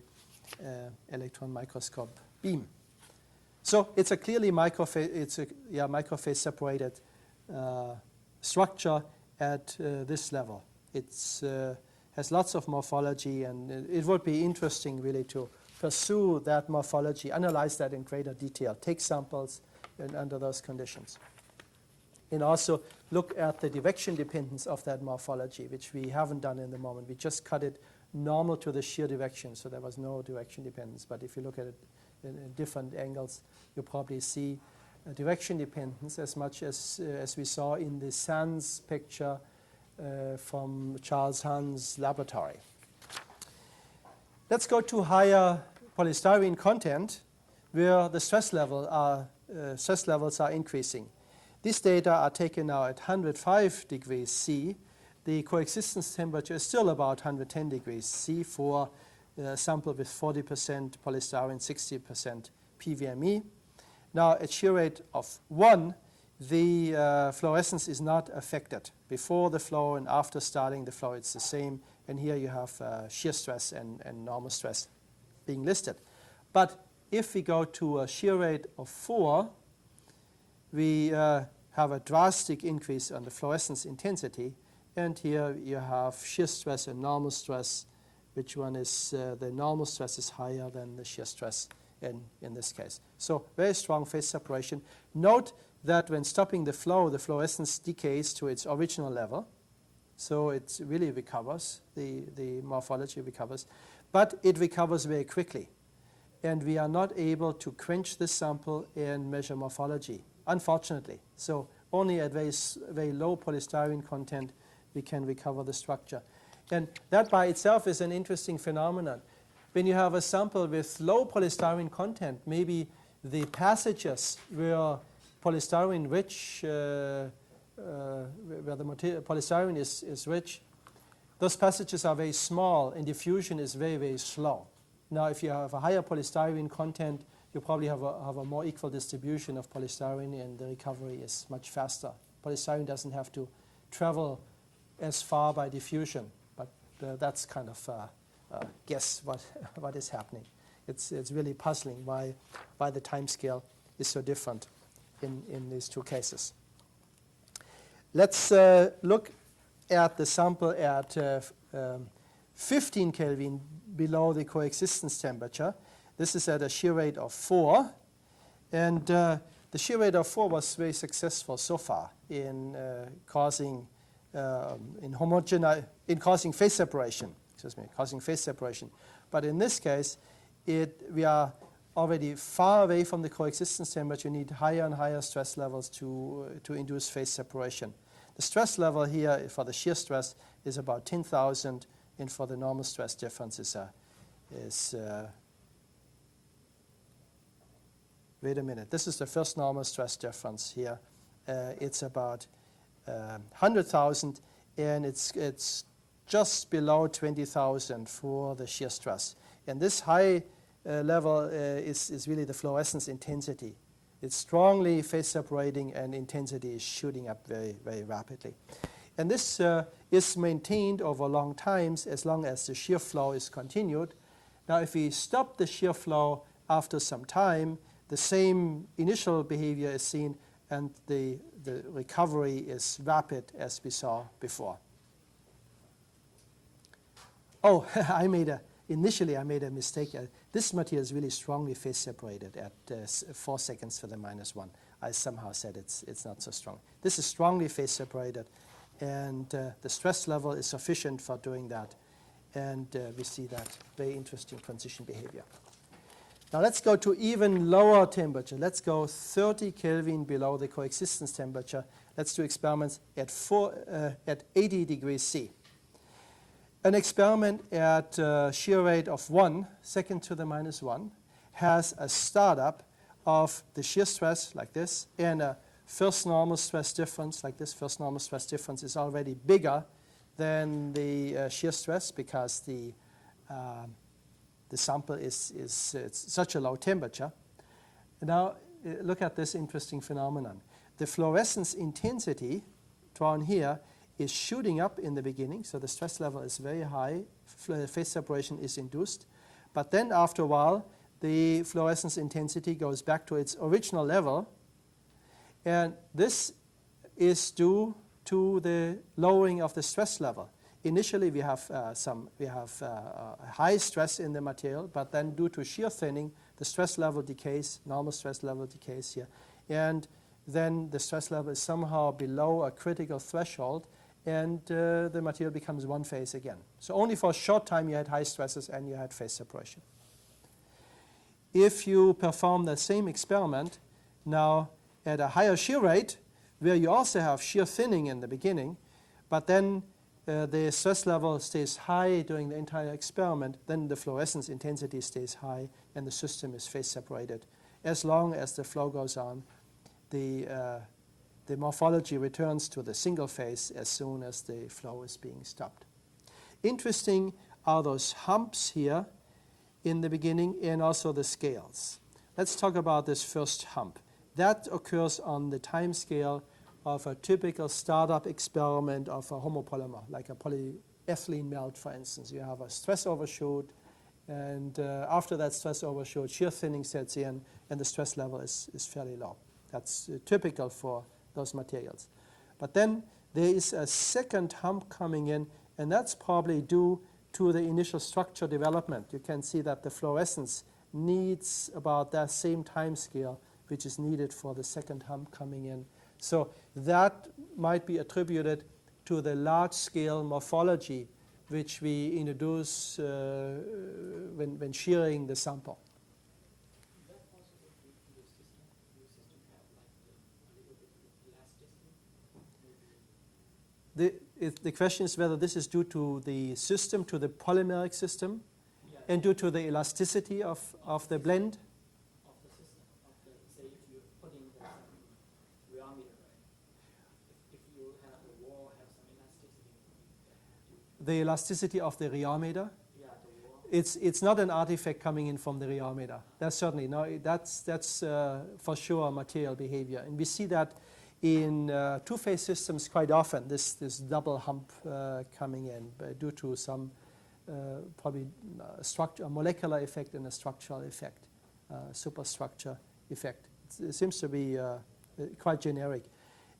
electron microscope beam. So it's a clearly microphase separated structure at this level. It has lots of morphology, and it would be interesting really to pursue that morphology, analyze that in greater detail, take samples under those conditions. And also look at the direction dependence of that morphology, which we haven't done in the moment. We just cut it normal to the shear direction, so there was no direction dependence. But if you look at it in different angles, you probably see a direction dependence as much as we saw in the Sands picture from Charles Hahn's laboratory. Let's go to higher polystyrene content, where the stress levels are increasing. These data are taken now at 105 degrees C. The coexistence temperature is still about 110 degrees C for a sample with 40% polystyrene, 60% PVME. Now, at shear rate of 1, the fluorescence is not affected. Before the flow and after starting the flow, it's the same. And here you have shear stress and normal stress being listed. But if we go to a shear rate of 4, we have a drastic increase on the fluorescence intensity. And here you have shear stress and normal stress. Which one is the normal stress is higher than the shear stress in this case. So very strong phase separation. Note that when stopping the flow, the fluorescence decays to its original level. So it really recovers, the morphology recovers. But it recovers very quickly. And we are not able to quench this sample and measure morphology, unfortunately. So only at very low polystyrene content we can recover the structure. And that by itself is an interesting phenomenon. When you have a sample with low polystyrene content, maybe the passages where polystyrene rich, where the polystyrene is rich, those passages are very small and diffusion is very, very slow. Now, if you have a higher polystyrene content, you probably have a more equal distribution of polystyrene, and the recovery is much faster. polystyrene doesn't have to travel as far by diffusion. But that's kind of guess what is happening. It's really puzzling why the time scale is so different in these two cases. Let's look at the sample at 15 Kelvin below the coexistence temperature. This is at a shear rate of 4. And the shear rate of 4 was very successful so far in causing causing phase separation. Causing phase separation. But in this case, we are already far away from the coexistence temperature. You need higher and higher stress levels to induce phase separation. The stress level here for the shear stress is about 10,000, and for the normal stress difference is wait a minute. This is the first normal stress difference here. It's about 100,000, and it's just below 20,000 for the shear stress. And this high level is really the fluorescence intensity. It's strongly phase separating, and intensity is shooting up very, very rapidly. And this is maintained over long times as long as the shear flow is continued. Now, if we stop the shear flow after some time, the same initial behavior is seen, and the recovery is rapid as we saw before. Oh, initially I made a mistake. This material is really strongly phase separated at 4 seconds to the -1. I somehow said it's not so strong. This is strongly phase separated, and the stress level is sufficient for doing that. And we see that very interesting transition behavior. Now let's go to even lower temperature. Let's go 30 Kelvin below the coexistence temperature. Let's do experiments at 80 degrees C. An experiment at shear rate of 1 second to the -1 has a startup of the shear stress like this and a first normal stress difference like this. First normal stress difference is already bigger than the shear stress because the sample is such a low temperature. Now look at this interesting phenomenon. The fluorescence intensity drawn here is shooting up in the beginning, so the stress level is very high. Phase separation is induced. But then after a while, the fluorescence intensity goes back to its original level. And this is due to the lowering of the stress level. Initially, we have high stress in the material, but then due to shear thinning, the stress level decays, normal stress level decays here. And then the stress level is somehow below a critical threshold, and the material becomes one phase again. So only for a short time you had high stresses and you had phase separation. If you perform the same experiment now at a higher shear rate, where you also have shear thinning in the beginning, but then the stress level stays high during the entire experiment, then the fluorescence intensity stays high and the system is phase separated. As long as the flow goes on, the morphology returns to the single phase as soon as the flow is being stopped. Interesting are those humps here in the beginning and also the scales. Let's talk about this first hump. That occurs on the time scale of a typical startup experiment of a homopolymer, like a polyethylene melt, for instance. You have a stress overshoot, and after that stress overshoot, shear thinning sets in, and the stress level is fairly low. That's typical for those materials. But then there is a second hump coming in, and that's probably due to the initial structure development. You can see that the fluorescence needs about that same time scale, which is needed for the second hump coming in. So that might be attributed to the large-scale morphology which we introduce when shearing the sample. Is that possible to your system? Your system have like a little bit of elasticity? The question is whether this is due to the system, to the polymeric system, and due to the elasticity of the blend. Of the system, say if you're putting the rheometer, right? If you have the wall have some elasticity. The elasticity of the rheometer. Yeah, the wall. It's not an artifact coming in from the rheometer. That's certainly no. That's for sure material behavior, and we see that in two-phase systems quite often, this double hump coming in due to some probably a molecular effect and a structural effect, superstructure effect. It seems to be quite generic.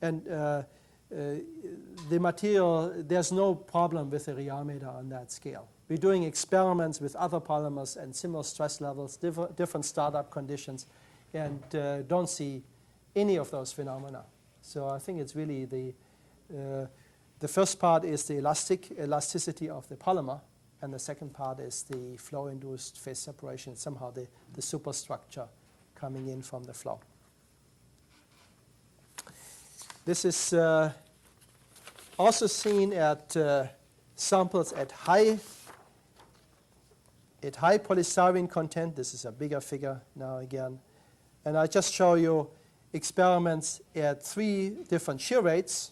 And the material, there's no problem with the Rheometer on that scale. We're doing experiments with other polymers and similar stress levels, different startup conditions, and don't see any of those phenomena. So I think it's really the first part is the elasticity of the polymer, and the second part is the flow-induced phase separation, somehow the superstructure coming in from the flow. This is also seen at samples at high polystyrene content. This is a bigger figure now again. And I just show you experiments at 3 different shear rates.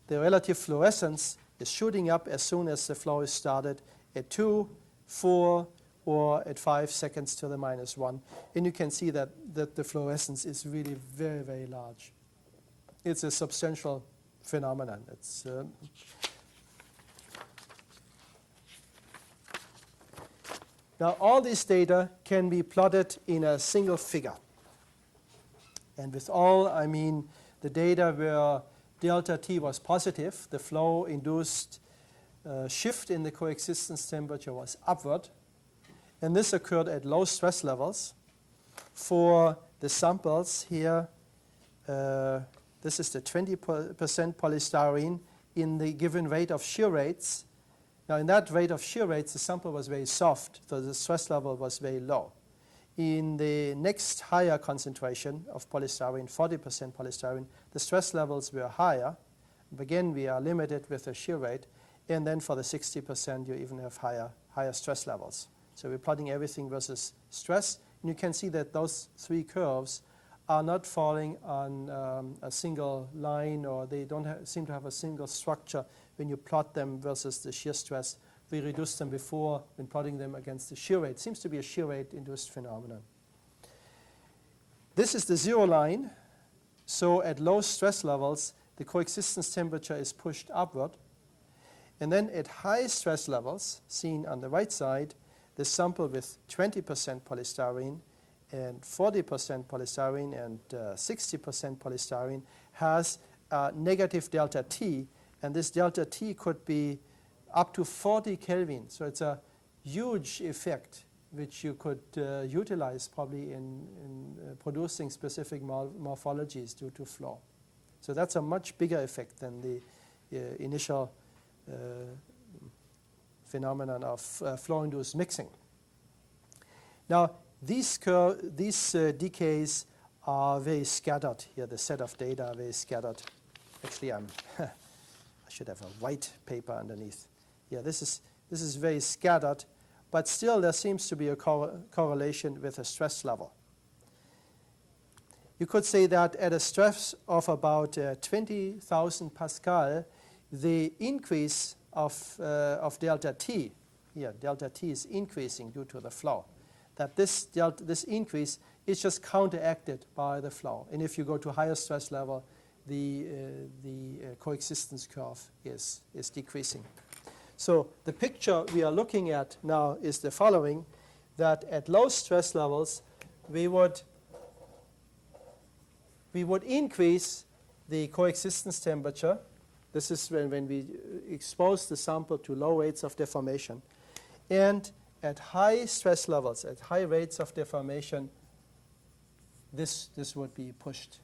The relative fluorescence is shooting up as soon as the flow is started at 2, 4, or at 5 seconds to the -1. And you can see that the fluorescence is really very, very large. It's a substantial phenomenon. Now, all these data can be plotted in a single figure. And with all, I mean the data where delta T was positive, the flow-induced shift in the coexistence temperature was upward. And this occurred at low stress levels. For the samples here, this is the 20% polystyrene in the given rate of shear rates. Now, in that rate of shear rates, the sample was very soft, so the stress level was very low. In the next higher concentration of polystyrene, 40% polystyrene, the stress levels were higher. Again, we are limited with the shear rate. And then for the 60%, you even have higher stress levels. So we're plotting everything versus stress. And you can see that those 3 curves are not falling on a single line, or they don't seem to have a single structure when you plot them versus the shear stress. We reduced them before when plotting them against the shear rate. It seems to be a shear rate-induced phenomenon. This is the 0 line. So at low stress levels, the coexistence temperature is pushed upward. And then at high stress levels, seen on the right side, the sample with 20% polystyrene and 40% polystyrene and 60% polystyrene has a negative delta T. And this delta T could be up to 40 Kelvin. So it's a huge effect, which you could utilize probably in producing specific morphologies due to flow. So that's a much bigger effect than the initial phenomenon of flow-induced mixing. Now, these decays are very scattered here. The set of data are very scattered. Actually, I should have a white paper underneath. Yeah, this is very scattered, but still there seems to be a correlation with a stress level. You could say that at a stress of about 20,000 Pascal, the increase of delta T, here delta T is increasing due to the flow, that this increase is just counteracted by the flow. And if you go to higher stress level, the coexistence curve is decreasing. So the picture we are looking at now is the following, that at low stress levels, we would increase the coexistence temperature. This is when we expose the sample to low rates of deformation. And at high stress levels, at high rates of deformation, this would be pushed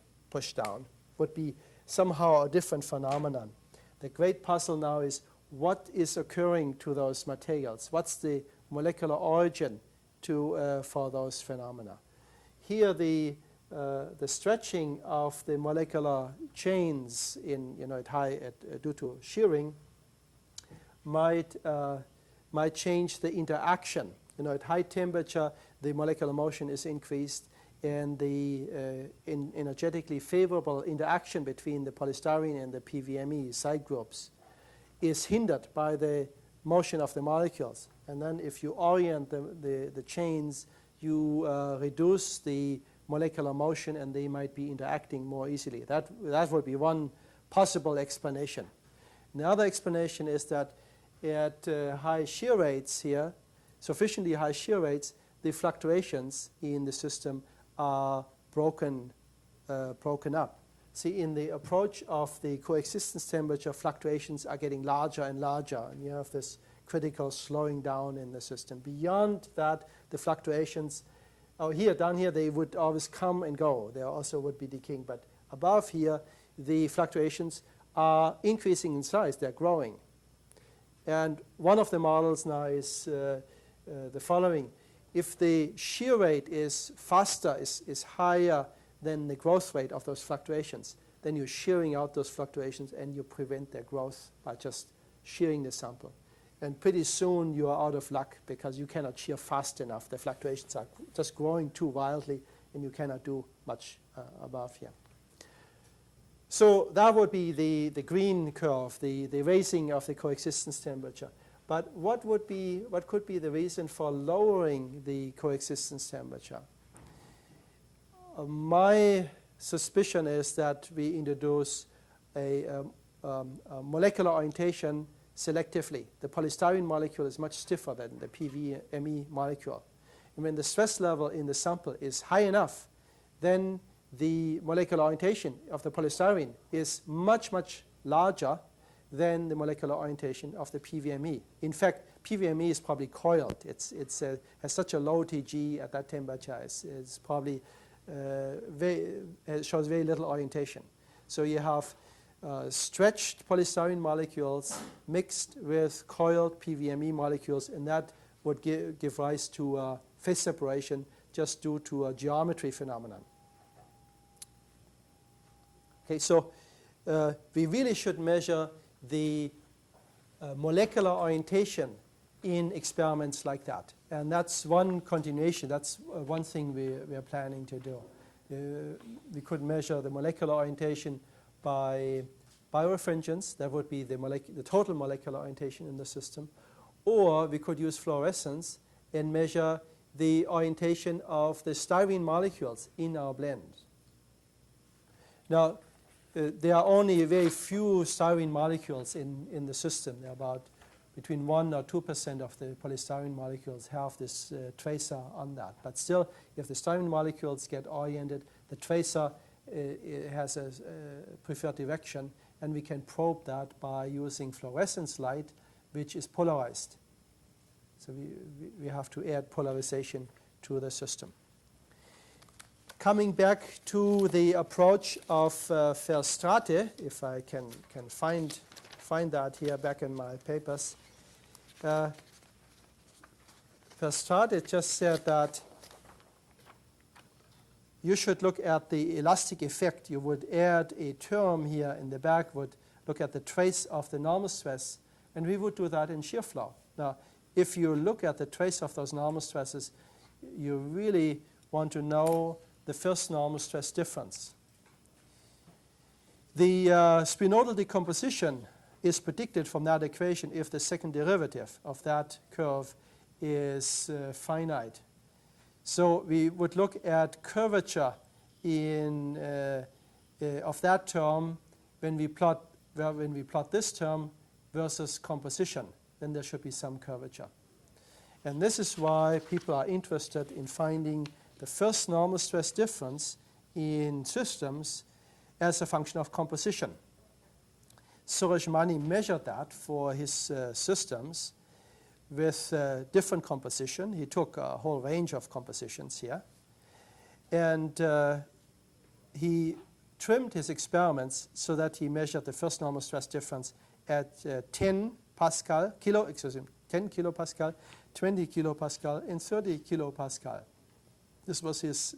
down, would be somehow a different phenomenon. The great puzzle now is what is occurring to those materials? What's the molecular origin for those phenomena? Here, the stretching of the molecular chains due to shearing might change the interaction. At high temperature, the molecular motion is increased, and the energetically favorable interaction between the polystyrene and the PVME side groups is hindered by the motion of the molecules. And then if you orient the chains, you reduce the molecular motion and they might be interacting more easily. That would be one possible explanation. And the other explanation is that at high shear rates here, sufficiently high shear rates, the fluctuations in the system are broken up. See, in the approach of the coexistence temperature, fluctuations are getting larger and larger, and you have this critical slowing down in the system. Beyond that, the fluctuations, down here, they would always come and go. They also would be decaying. But above here, the fluctuations are increasing in size. They're growing. And one of the models now is the following. If the shear rate is faster, is higher than the growth rate of those fluctuations, then you're shearing out those fluctuations and you prevent their growth by just shearing the sample. And pretty soon you are out of luck because you cannot shear fast enough. The fluctuations are just growing too wildly and you cannot do much above here. So that would be the green curve, the raising of the coexistence temperature. But what could be the reason for lowering the coexistence temperature? My suspicion is that we introduce a molecular orientation selectively. The polystyrene molecule is much stiffer than the PVME molecule. And when the stress level in the sample is high enough, then the molecular orientation of the polystyrene is much, much larger than the molecular orientation of the PVME. In fact, PVME is probably coiled. It has such a low TG at that temperature. It's probably it shows very little orientation. So you have stretched polystyrene molecules mixed with coiled PVME molecules, and that would give rise to phase separation just due to a geometry phenomenon. Okay, so we really should measure the molecular orientation in experiments like that. And that's one continuation. That's one thing we are planning to do. We could measure the molecular orientation by birefringence. That would be the total molecular orientation in the system. Or we could use fluorescence and measure the orientation of the styrene molecules in our blend. Now, there are only very few styrene molecules in the system. There are about between 1 or 2% of the polystyrene molecules have this tracer on that. But still, if the styrene molecules get oriented, the tracer has a preferred direction, and we can probe that by using fluorescence light, which is polarized. So we have to add polarization to the system. Coming back to the approach of Verstraete, if I can find that here back in my papers. Verstraete just said that you should look at the elastic effect. You would add a term here in the back, would look at the trace of the normal stress, and we would do that in shear flow. Now, if you look at the trace of those normal stresses, you really want to know the first normal stress difference. The spinodal decomposition is predicted from that equation if the second derivative of that curve is finite. So we would look at curvature of that term when we plot this term versus composition. Then there should be some curvature. And this is why people are interested in finding the first normal stress difference in systems as a function of composition. Sorajmani measured that for his systems with different composition. He took a whole range of compositions here. And he trimmed his experiments so that he measured the first normal stress difference at 10 kilopascal, 20 kilopascal, and 30 kilopascal. This was his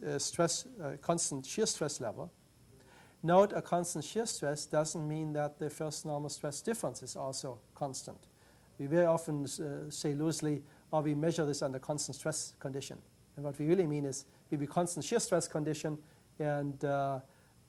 constant shear stress level. Note, a constant shear stress doesn't mean that the first normal stress difference is also constant. We very often say loosely, or we measure this under constant stress condition. And what we really mean is we have a constant shear stress condition, and the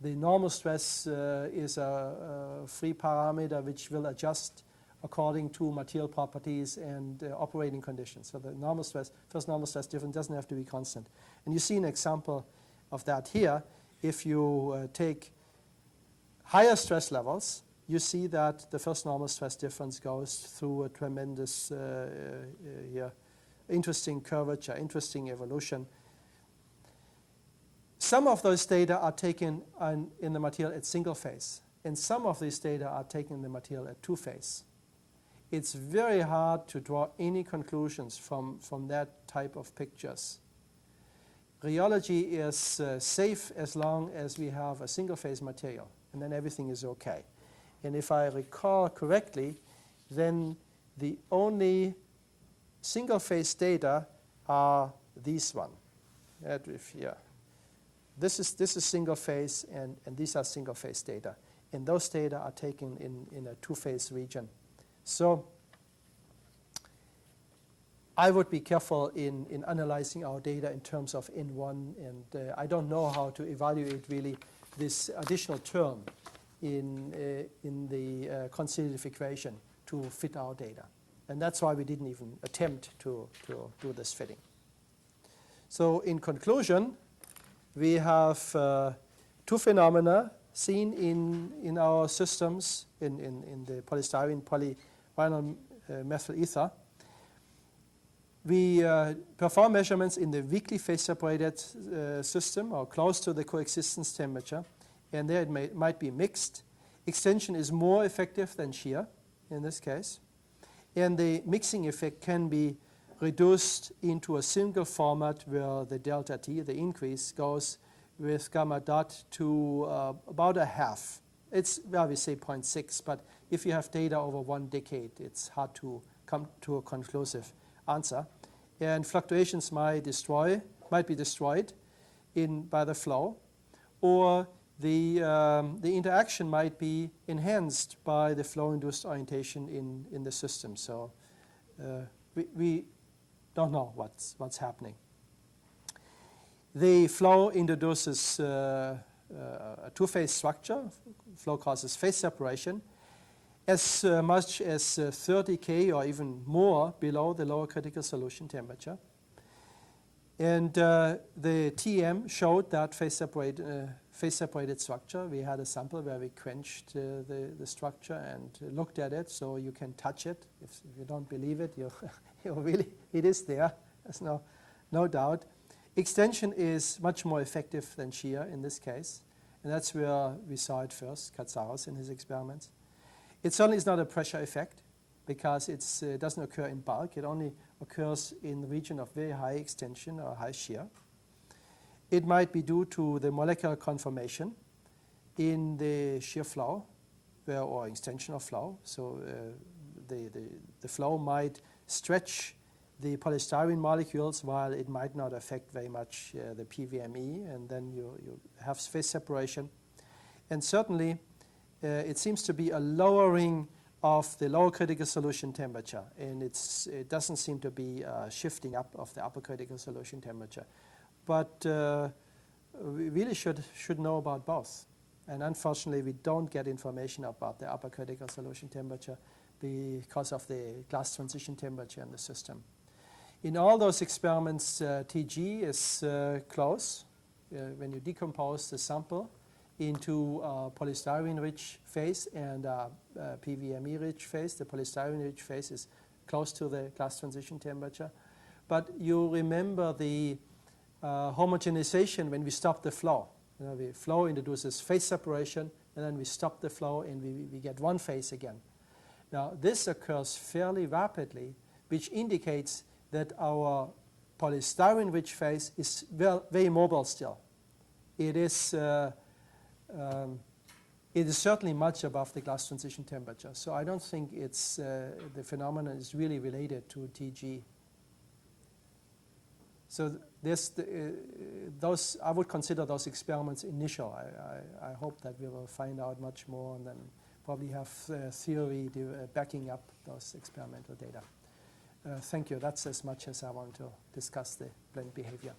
normal stress is a free parameter which will adjust according to material properties and operating conditions. So the normal stress, first normal stress difference doesn't have to be constant. And you see an example of that here. If you take higher stress levels, you see that the first normal stress difference goes through a tremendous interesting curvature, interesting evolution. Some of those data are taken in the material at single phase, and some of these data are taken in the material at two phase. It's very hard to draw any conclusions from that type of pictures. Rheology is safe as long as we have a single phase material, and then everything is okay. And if I recall correctly, then the only single phase data are these one. This is single phase, and these are single phase data. And those data are taken in a two phase region. So I would be careful in analyzing our data in terms of N1, and I don't know how to evaluate really this additional term in the constitutive equation to fit our data. And that's why we didn't even attempt to do this fitting. So in conclusion, we have two phenomena seen in our systems in the polystyrene polyvinyl methyl ether. We perform measurements in the weakly phase-separated system or close to the coexistence temperature, and there it might be mixed. Extension is more effective than shear in this case, and the mixing effect can be reduced into a single format where the delta T, the increase, goes with gamma dot to about a half. It's, well, we say 0.6, but if you have data over 1 decade, it's hard to come to a conclusive answer. And fluctuations might be destroyed by the flow, or the interaction might be enhanced by the flow-induced orientation in the system. So we don't know what's happening. The flow introduces a two-phase structure. Flow causes phase separation as much as 30 K or even more below the lower critical solution temperature. And the TM showed that phase-separated structure. We had a sample where we quenched the structure and looked at it, so you can touch it. If you don't believe it, it is there. There's no doubt. Extension is much more effective than shear in this case, and that's where we saw it first, Katsaros in his experiments. It certainly is not a pressure effect because it doesn't occur in bulk. It only occurs in the region of very high extension or high shear. It might be due to the molecular conformation in the shear flow or extensional flow. So the flow might stretch the polystyrene molecules while it might not affect very much the PVME, and then you have phase separation. And certainly it seems to be a lowering of the lower critical solution temperature, and it doesn't seem to be shifting up of the upper critical solution temperature. But we really should know about both. And unfortunately, we don't get information about the upper critical solution temperature because of the glass transition temperature in the system. In all those experiments, TG is close. When you decompose the sample into a polystyrene-rich phase and a PVME-rich phase, the polystyrene-rich phase is close to the glass transition temperature. But you remember the homogenization when we stop the flow. The flow introduces phase separation, and then we stop the flow, and we get one phase again. Now, this occurs fairly rapidly, which indicates that our polystyrene-rich phase is very mobile still. It is certainly much above the glass transition temperature. So I don't think the phenomenon is really related to TG. So I would consider those experiments initial. I hope that we will find out much more and then probably have theory backing up those experimental data. Thank you. That's as much as I want to discuss the blend behavior.